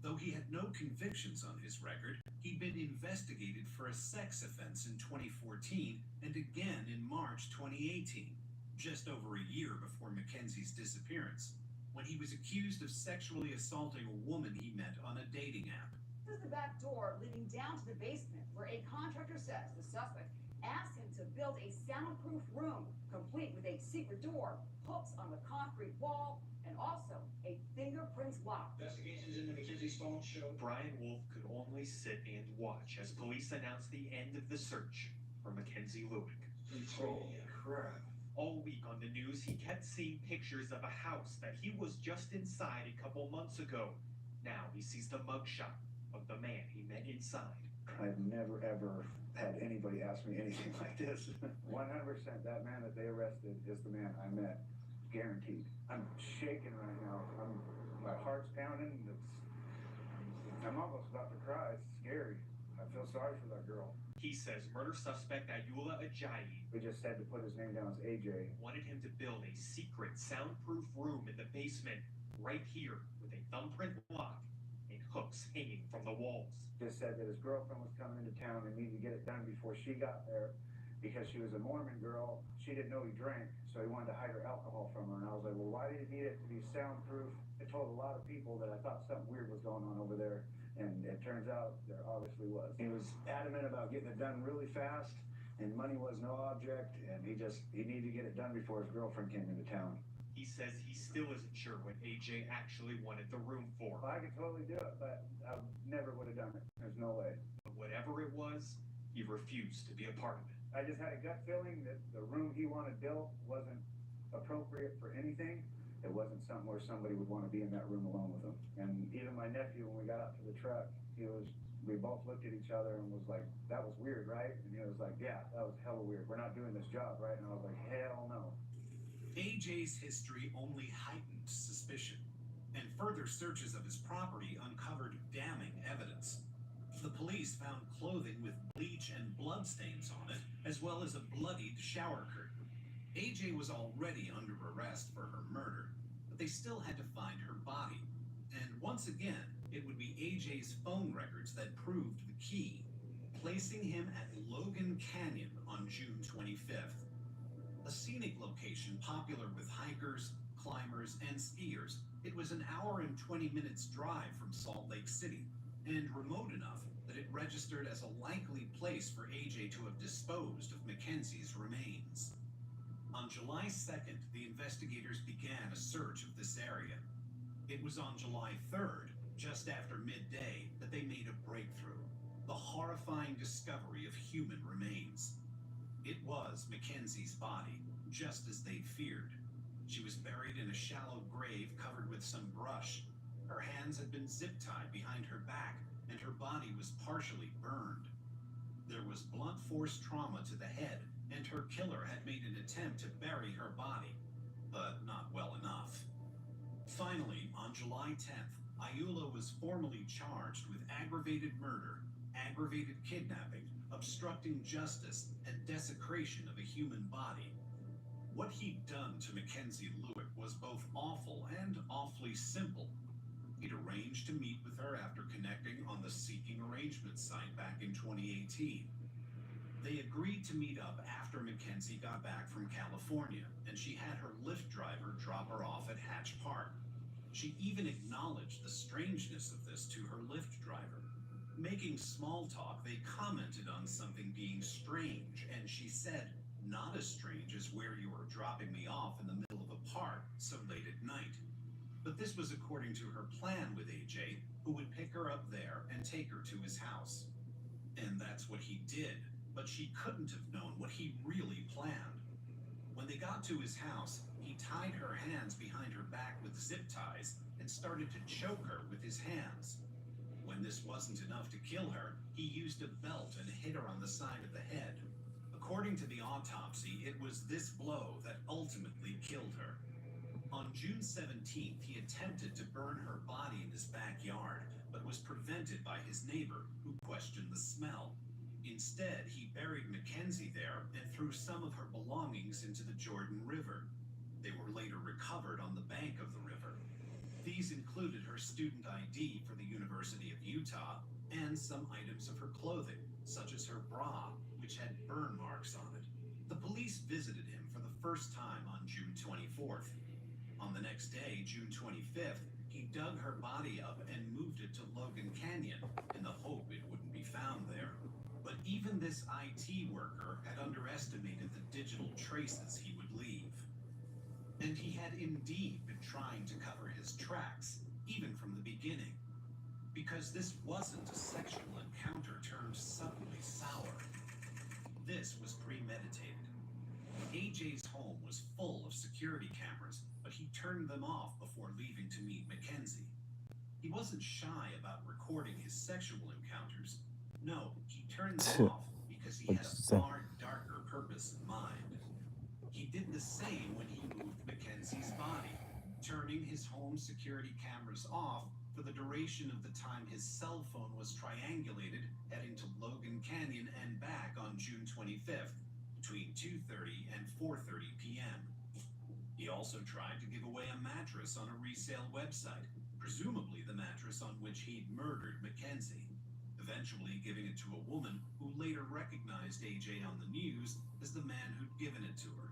Though he had no convictions on his record, he'd been investigated for a sex offense in 2014 and again in March 2018, just over a year before Mackenzie's disappearance, when he was accused of sexually assaulting a woman he met on a dating app. This is the back door leading down to the basement, where a contractor says the suspect asked him to build a soundproof room, complete with a secret door, hooks on the concrete wall, and also a fingerprints lock. Investigations into Mackenzie's phone show Brian Wolf could only sit and watch as police announced the end of the search for Mackenzie Lewick. Holy crap. All week on the news, he kept seeing pictures of a house that he was just inside a couple months ago. Now he sees the mugshot of the man he met inside. I've never ever had anybody ask me anything like this. 100% that man that they arrested is the man I met. Guaranteed. I'm shaking right now. My heart's pounding. I'm almost about to cry. It's scary. I feel sorry for that girl. He says murder suspect Ayoola Ajayi We just had to put his name down as AJ. wanted him to build a secret soundproof room in the basement right here with a thumbprint lock and hooks hanging from the walls. Just said that his girlfriend was coming into town and needed to get it done before she got there because she was a Mormon girl. She didn't know he drank, so he wanted to hide her alcohol from her. And I was like, well, why do you need it to be soundproof? I told a lot of people that I thought something weird was going on over there, and it turns out there obviously was. He was adamant about getting it done really fast, and money was no object, and he needed to get it done before his girlfriend came into town. He says he still isn't sure what AJ actually wanted the room for. Well, I could totally do it, but I never would have done it. There's no way. But whatever it was, he refused to be a part of it. I just had a gut feeling that the room he wanted built wasn't appropriate for anything. It wasn't something where somebody would want to be in that room alone with him. And even my nephew, when we got out to the truck, we both looked at each other and was like, that was weird, right? And he was like, yeah, that was hella weird. We're not doing this job, right? And I was like, hell no. AJ's history only heightened suspicion, and further searches of his property uncovered damning evidence. The police found clothing with bleach and bloodstains on it, as well as a bloodied shower curtain. AJ was already under arrest for her murder, but they still had to find her body. And once again, it would be AJ's phone records that proved the key, placing him at Logan Canyon on June 25th. A scenic location popular with hikers, climbers, and skiers, it was an hour and 20 minutes drive from Salt Lake City, and remote enough that it registered as a likely place for AJ to have disposed of Mackenzie's remains. On July 2nd, the investigators began a search of this area. It was on July 3rd, just after midday, that they made a breakthrough, the horrifying discovery of human remains. It was Mackenzie's body, just as they'd feared. She was buried in a shallow grave covered with some brush. Her hands had been zip-tied behind her back, and her body was partially burned. There was blunt force trauma to the head, and her killer had made an attempt to bury her body, but not well enough. Finally, on July 10th, Ayoola was formally charged with aggravated murder, aggravated kidnapping, obstructing justice, and desecration of a human body. What he'd done to Mackenzie Lewick was both awful and awfully simple. He'd arranged to meet with her after connecting on the Seeking Arrangements site back in 2018. They agreed to meet up after Mackenzie got back from California, and she had her Lyft driver drop her off at Hatch Park. She even acknowledged the strangeness of this to her Lyft driver. Making small talk, they commented on something being strange, and she said, "Not as strange as where you were dropping me off in the middle of a park so late at night." But this was according to her plan with AJ, who would pick her up there and take her to his house. And that's what he did, but she couldn't have known what he really planned. When they got to his house, he tied her hands behind her back with zip ties and started to choke her with his hands. When this wasn't enough to kill her, he used a belt and hit her on the side of the head. According to the autopsy, it was this blow that ultimately killed her. On June 17th, he attempted to burn her body in his backyard, but was prevented by his neighbor, who questioned the smell. Instead, he buried Mackenzie there and threw some of her belongings into the Jordan River. They were later recovered on the bank of the river. These included her student ID for the University of Utah and some items of her clothing, such as her bra, which had burn marks on it. The police visited him for the first time on June 24th. On the next day, June 25th, he dug her body up and moved it to Logan Canyon in the hope it wouldn't be found there. But even this IT worker had underestimated the digital traces he would leave. And he had indeed been trying to cover his tracks, even from the beginning. Because this wasn't a sexual encounter turned suddenly sour. This was premeditated. AJ's home was full of security cameras, but he turned them off before leaving to meet Mackenzie. He wasn't shy about recording his sexual encounters. No, he turned them off because he had a far darker purpose in mind. He did the same when he moved Mackenzie's body, turning his home security cameras off for the duration of the time his cell phone was triangulated heading to Logan Canyon and back on June 25th, between 2:30 and 4:30 p.m. He also tried to give away a mattress on a resale website, presumably the mattress on which he'd murdered Mackenzie, eventually giving it to a woman who later recognized AJ on the news as the man who'd given it to her.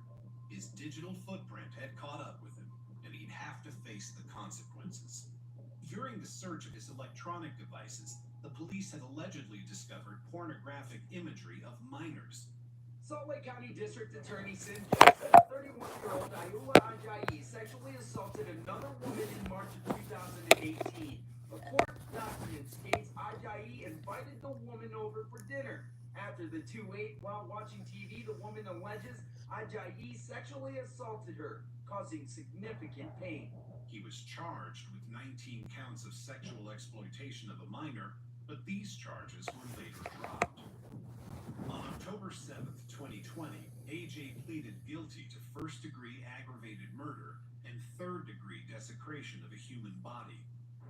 His digital footprint had caught up with him, and he'd have to face the consequences. During the search of his electronic devices, the police had allegedly discovered pornographic imagery of minors. Salt Lake County District Attorney Sid said a 31-year-old Ayula Ajayi sexually assaulted another woman in March of 2018. The court document states Ajayi invited the woman over for dinner. After the two ate while watching TV, the woman alleges Ajayi sexually assaulted her, causing significant pain. He was charged with 19 counts of sexual exploitation of a minor, but these charges were later dropped. On October 7th, 2020, AJ pleaded guilty to first-degree aggravated murder and third-degree desecration of a human body.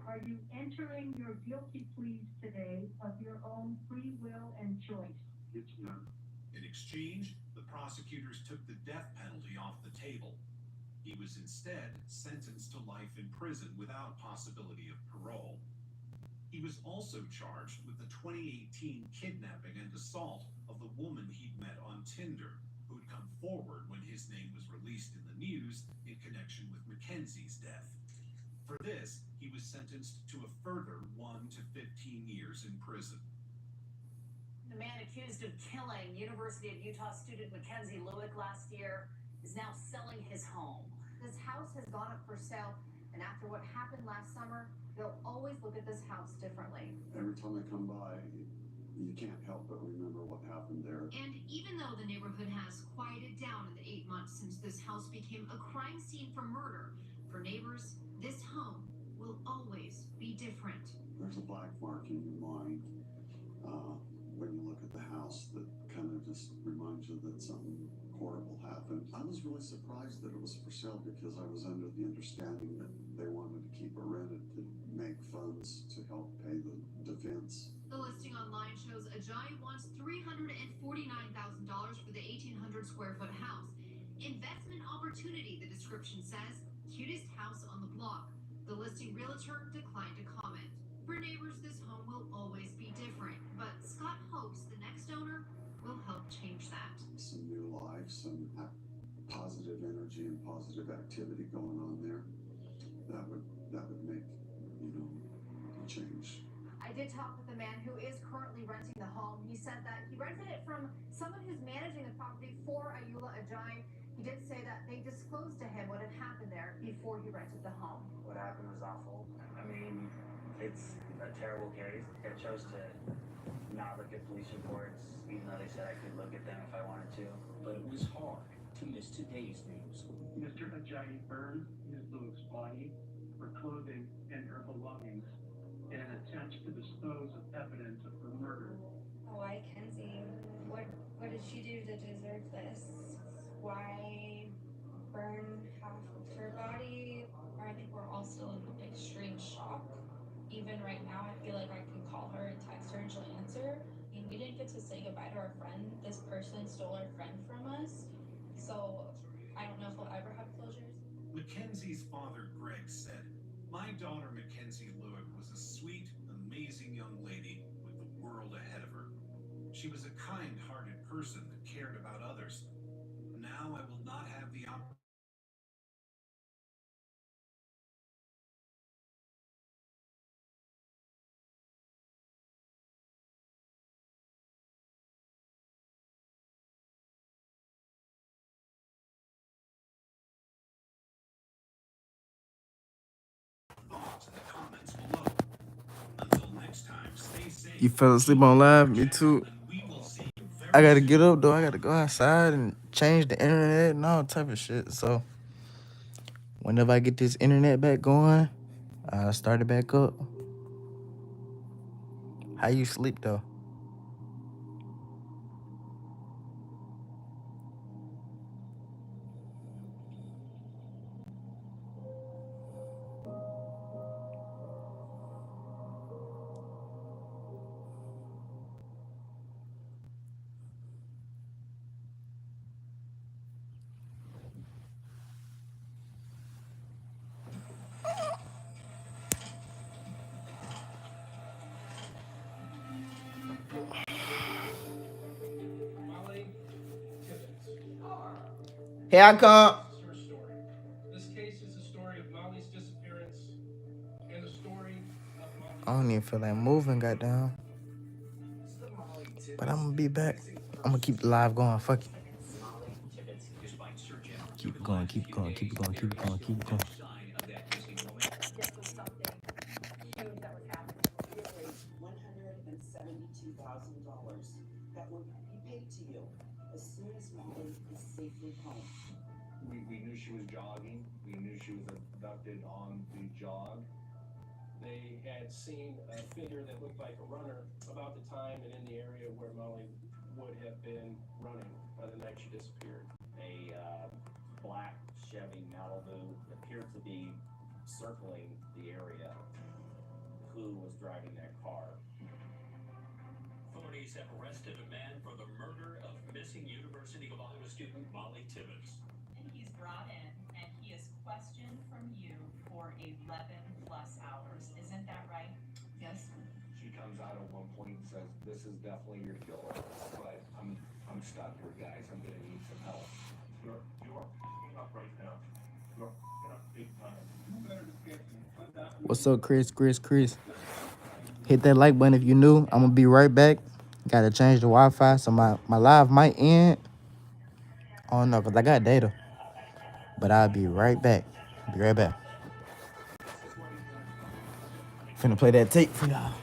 Are you entering your guilty pleas today of your own free will and choice? It's not. In exchange, the prosecutors took the death penalty off the table. He was instead sentenced to life in prison without possibility of parole. He was also charged with the 2018 kidnapping and assault of the woman he'd met on Tinder, who'd come forward when his name was released in the news in connection with Mackenzie's death. For this, he was sentenced to a further 1 to 15 years in prison. The man accused of killing University of Utah student Mackenzie Lewick last year is now selling his home. This house has gone up for sale, and after what happened last summer, they'll always look at this house differently. Every time I come by, you can't help but remember what happened there. And even though the neighborhood has quieted down in the 8 months since this house became a crime scene for murder, for neighbors, this home will always be different. There's a black mark in your mind when you look at the house that kind of just reminds you that something horrible happened. I was really surprised that it was for sale because I was under the understanding that they wanted to keep it rented to make funds to help pay the defense. The listing online shows Ajayi wants $349,000 for the 1,800 square foot house. Investment opportunity, the description says. Cutest house on the block. The listing realtor declined to comment. For neighbors, this home will always be different, but Scott hopes the next owner will help change that. Some new life, some positive energy and positive activity going on there. That would make, a change. I did talk with the man who is currently renting the home. He said that he rented it from someone who's managing the property for Ayoola Ajayi. He did say that they disclosed to him what had happened there before he rented the home. What happened was awful. I mean, it's a terrible case. I chose to not look at police reports, even though they said I could look at them if I wanted to. But it was hard to miss today's news. Mr. Ajayi burned Ms. Lewis's body, her clothing, and her belongings in an attempt to dispose of evidence of her murder. Why, Kenzie? What did she do to deserve this? Why burn half of her body? I think we're all still in extreme shock. Even right now, I feel like I can call her and text her and she'll answer. I mean, we didn't get to say goodbye to our friend. This person stole our friend from us. So I don't know if we'll ever have closures. Mackenzie's father, Greg, said, "My daughter, Mackenzie Lewick, was a sweet, amazing young lady with the world ahead of her. She was a kind-hearted person that cared about others. Now I will not have the opportunity." You fell asleep on live? Me too. I gotta get up though. I gotta go outside and change the internet and all type of shit. So whenever I get this internet back going, I'll start it back up. How you sleep though? Here I come. This case is the story of Molly's disappearance and the story of Molly's. I don't even feel like moving, goddamn. But I'm gonna be back. I'm gonna keep the live going. Fuck it. Keep it going, keep it going, keep it going, keep it going, keep it going. This was something huge that was happening. We have raised $172,000 that will be paid to you as soon as Molly is safely home. We knew she was jogging. We knew she was abducted on the jog. They had seen a figure that looked like a runner about the time and in the area where Molly would have been running by the night she disappeared. A black Chevy Malibu appeared to be circling the area. Who was driving that car? Authorities have arrested a man for the murder of missing University of Iowa student Molly Tibbetts. And he's brought in and he is questioned from you for 11 plus hours. Isn't that right? Yes. She comes out at one point and says, "This is definitely your killer, but I'm stuck here, guys. I'm gonna need some help." You're up right now. You're up big time. You better just get that. What's up, Chris? Hit that like button if you new. I'm gonna be right back. Gotta change the Wi-Fi, so my live might end. I don't know, cause I got data. But I'll be right back. Be right back. Finna play that tape for y'all.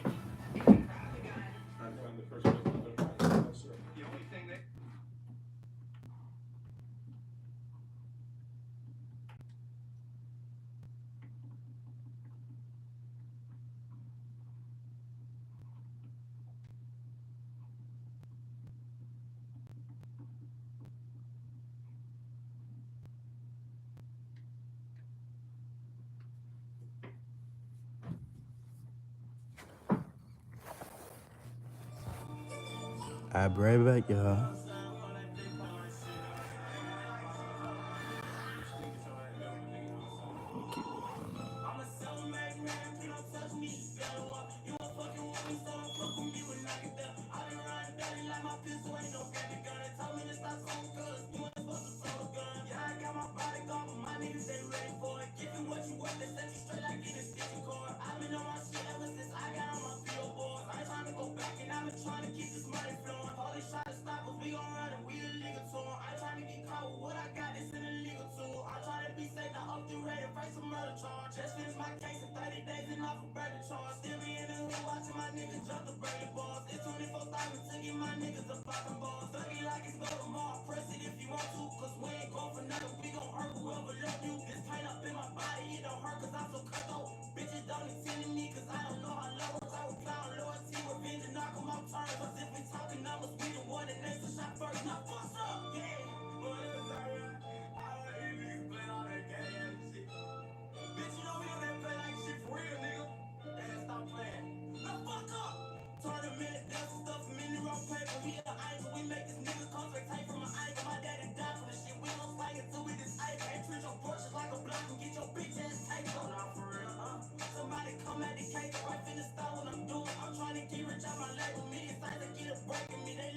I'll be right back, y'all.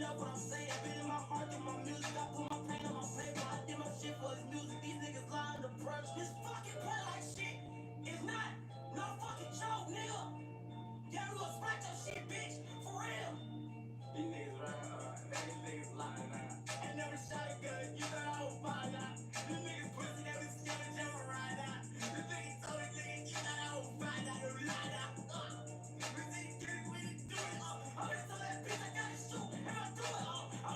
know what I'm saying. Been in my heart, in my music. I put my pain on my paper. I did my shit for his music. These niggas lying to brush. This fucking play like shit. It's not no fucking joke, nigga. Yeah, we gonna smack your shit, bitch. For real. These niggas lying, these niggas lying now. I never shot a gun, you thought I was fine now. These niggas pussy, they was scared of Joe right now. This nigga told this nigga, you thought I was fine now, you lie now. This nigga get it when he do it, I'm gonna tell that bitch I gotta shoot, and I do it, I'm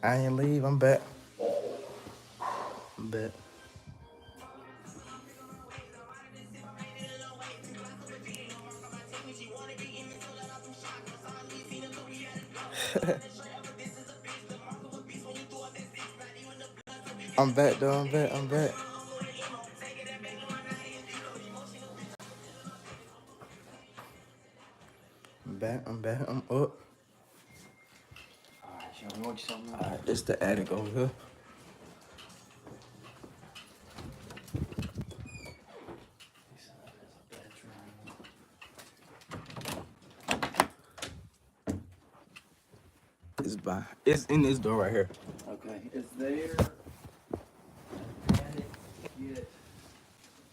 I ain't leave. I'm back. I'm back. I'm back though. I'm back. I'm back. I'm back. I'm back. I'm up. Alright, show me what something. Alright, this the attic over here. It's in this door right here. Okay, is there an attic yet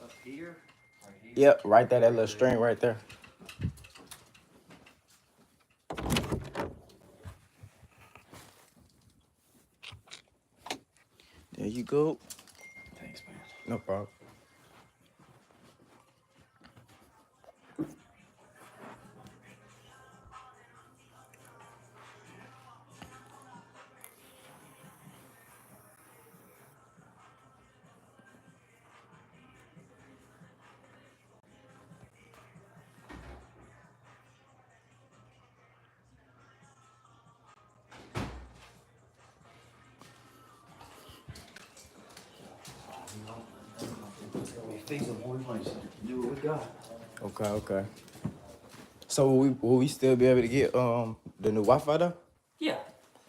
up here? Right here? Yep, right there, that little string right there. There you go. Thanks, man. No problem. Feasible, we might do what we got. Okay, okay. So will we still be able to get the new Wi-Fi though? Yeah.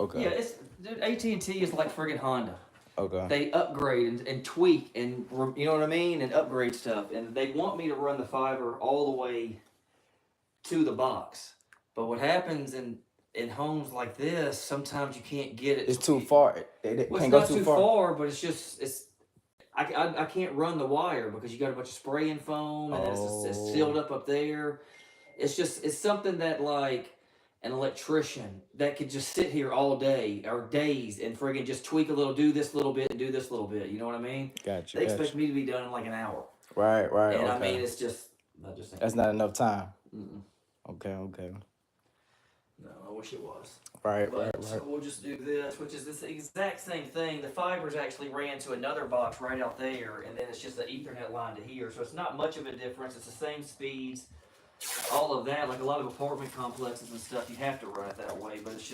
Okay. Yeah, it's dude. AT&T is like friggin' Honda. Okay. They upgrade and tweak and you know what I mean, and upgrade stuff. And they want me to run the fiber all the way to the box. But what happens in homes like this, sometimes you can't get it. It's too far. They Well, can't it's go not too too far. far, but I can't run the wire because you got a bunch of spraying foam and it's sealed up there. It's something that like an electrician that could just sit here all day or days and friggin' just tweak a little, do this little bit and do this little bit. You know what I mean? Gotcha. They expect me to be done in like an hour. Right. And okay. I mean, it's just that's not enough time. Mm-mm. Okay. No, I wish it was. Right. So we'll just do this, which is this exact same thing. The fibers actually ran to another box right out there, and then it's just an Ethernet line to here. So it's not much of a difference. It's the same speeds, all of that. Like a lot of apartment complexes and stuff, you have to run it that way, but it's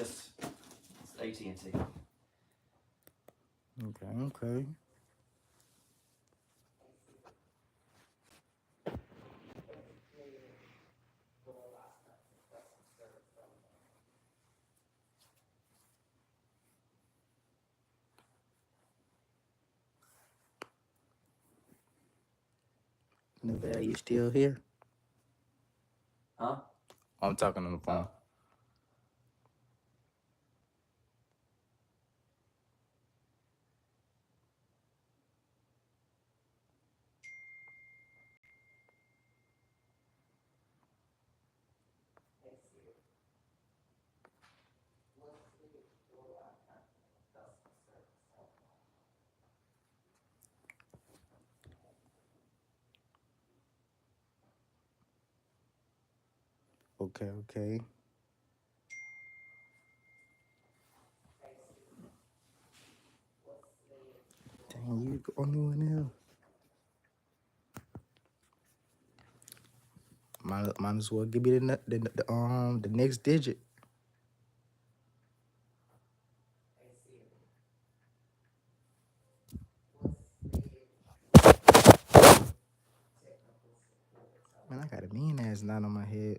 AT&T. Okay. Nevada, you still here? Huh? I'm talking on the phone. Okay. Dang, you the only one here. Might as well give me the next digit. Man, I got a mean ass knot on my head.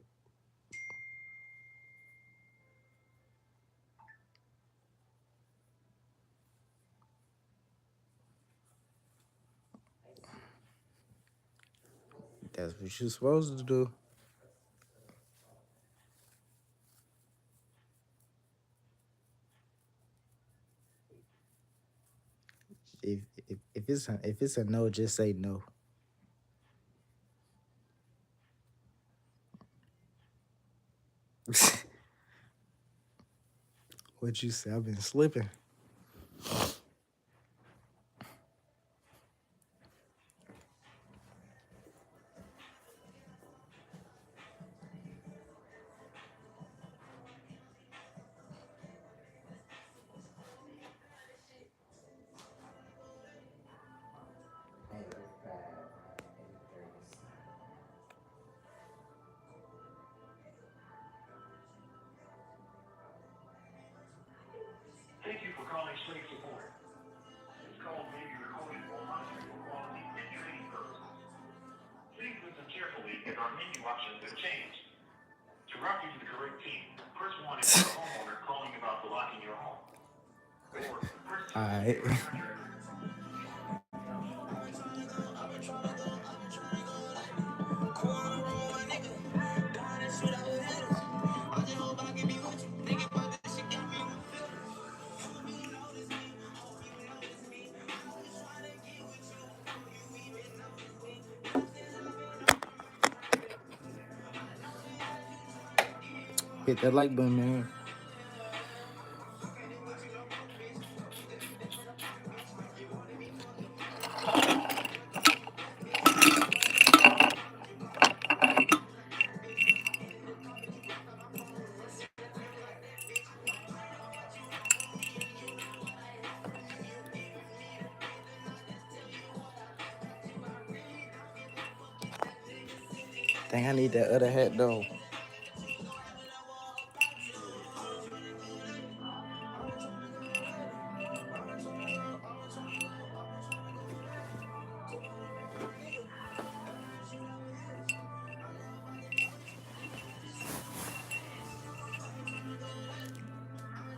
That's what you're supposed to do. If it's a no, just say no. What you say? I've been slipping. safe support. It's called major coding or monitoring for quality and training purposes. Please listen carefully as our menu options have changed. To route you to the correct team, press 1 if you're a homeowner calling about blocking your home. Or press 2 if Alright. you're a contractor. Hit that like button, man. Dang, I need that other hat though.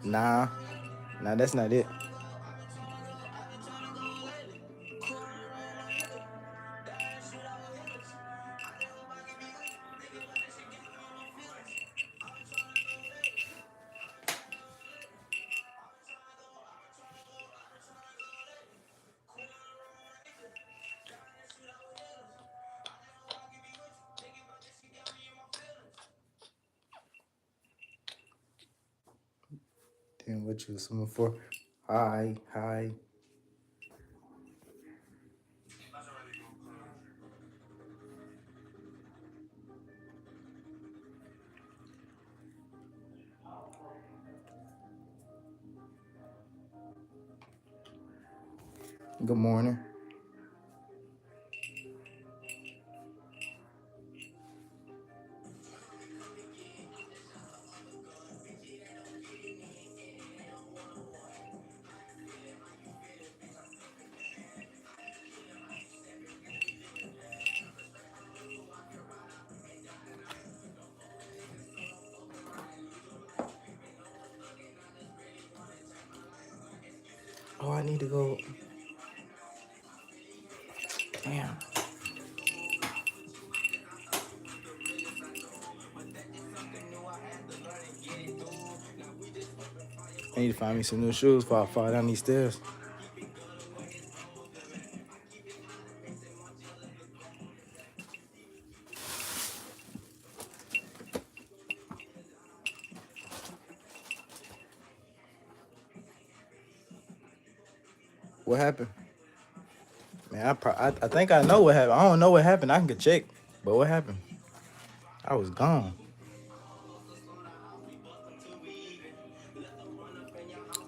Nah, that's not it. Damn, what you was swimming for? Hi. Good morning. Oh, I need to go. Damn. I need to find me some new shoes before I fall down these stairs. What happened? Man, I think I know what happened. I don't know what happened. I can check. But what happened? I was gone.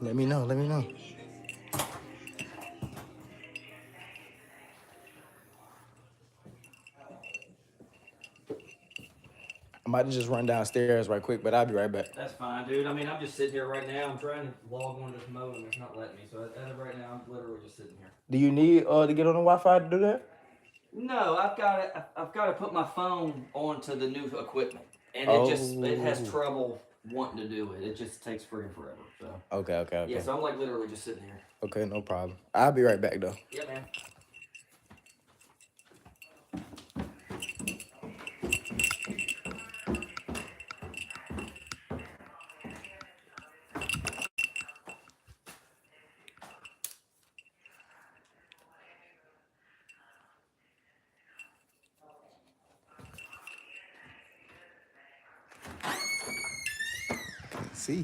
Let me know. I might just run downstairs right quick, but I'll be right back. That's fine, dude. I mean, I'm just sitting here right now. I'm trying to log on to this modem. It's not letting me. So as of right now, I'm literally just sitting here. Do you need to get on the Wi-Fi to do that? No, I've got to put my phone onto the new equipment, and it has trouble wanting to do it. It just takes freaking forever. So Okay. yeah, so I'm like literally just sitting here. Okay, no problem. I'll be right back though. Yeah, man. See.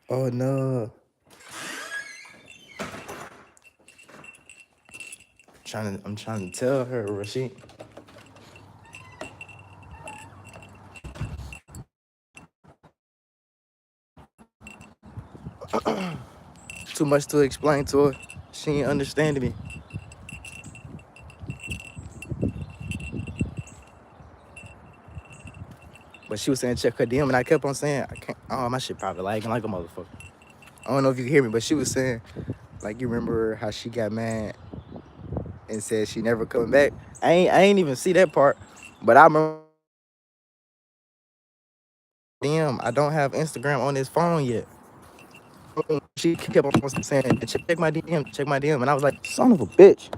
Oh no. I'm trying to tell her, Rashid. Too much to explain to her. She ain't understanding me. But she was saying check her DM, and I kept on saying, I can't. Oh, my shit probably lagging like a motherfucker. I don't know if you can hear me, but she was saying, like, you remember how she got mad and said she never coming back? I ain't even see that part, but I remember. Damn, I don't have Instagram on this phone yet. She kept on saying, check my DM, and I was like, son of a bitch.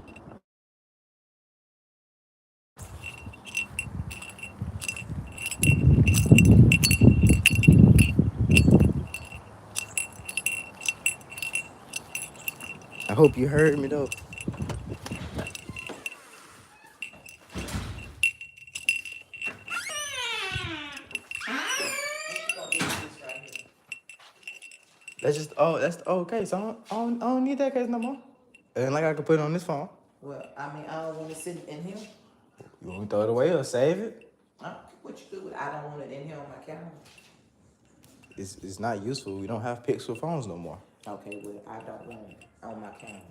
I hope you heard me though. That's okay. So I don't need that case no more. And like I can put it on this phone. Well, I mean, I don't want to sit in here. You want me to throw it away or save it? What you do with it? I don't want it in here on my camera. It's not useful. We don't have Pixel phones no more. Okay, well, I don't want it on my camera.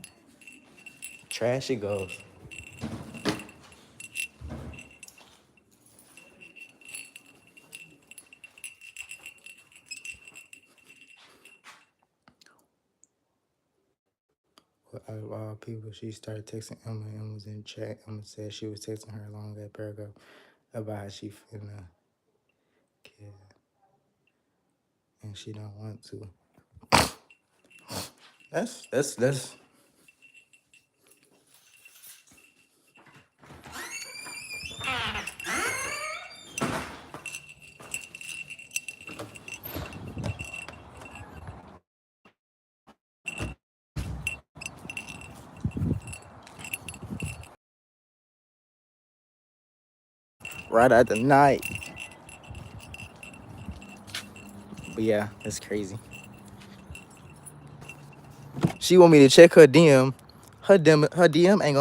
Trash it goes. Out of all people, she started texting Emma. Emma was in chat. Emma said she was texting her along that paragraph about how she finna kill, and she don't want to. That's right at the night. But yeah, that's crazy. She want me to check her DM. Her DM ain't gonna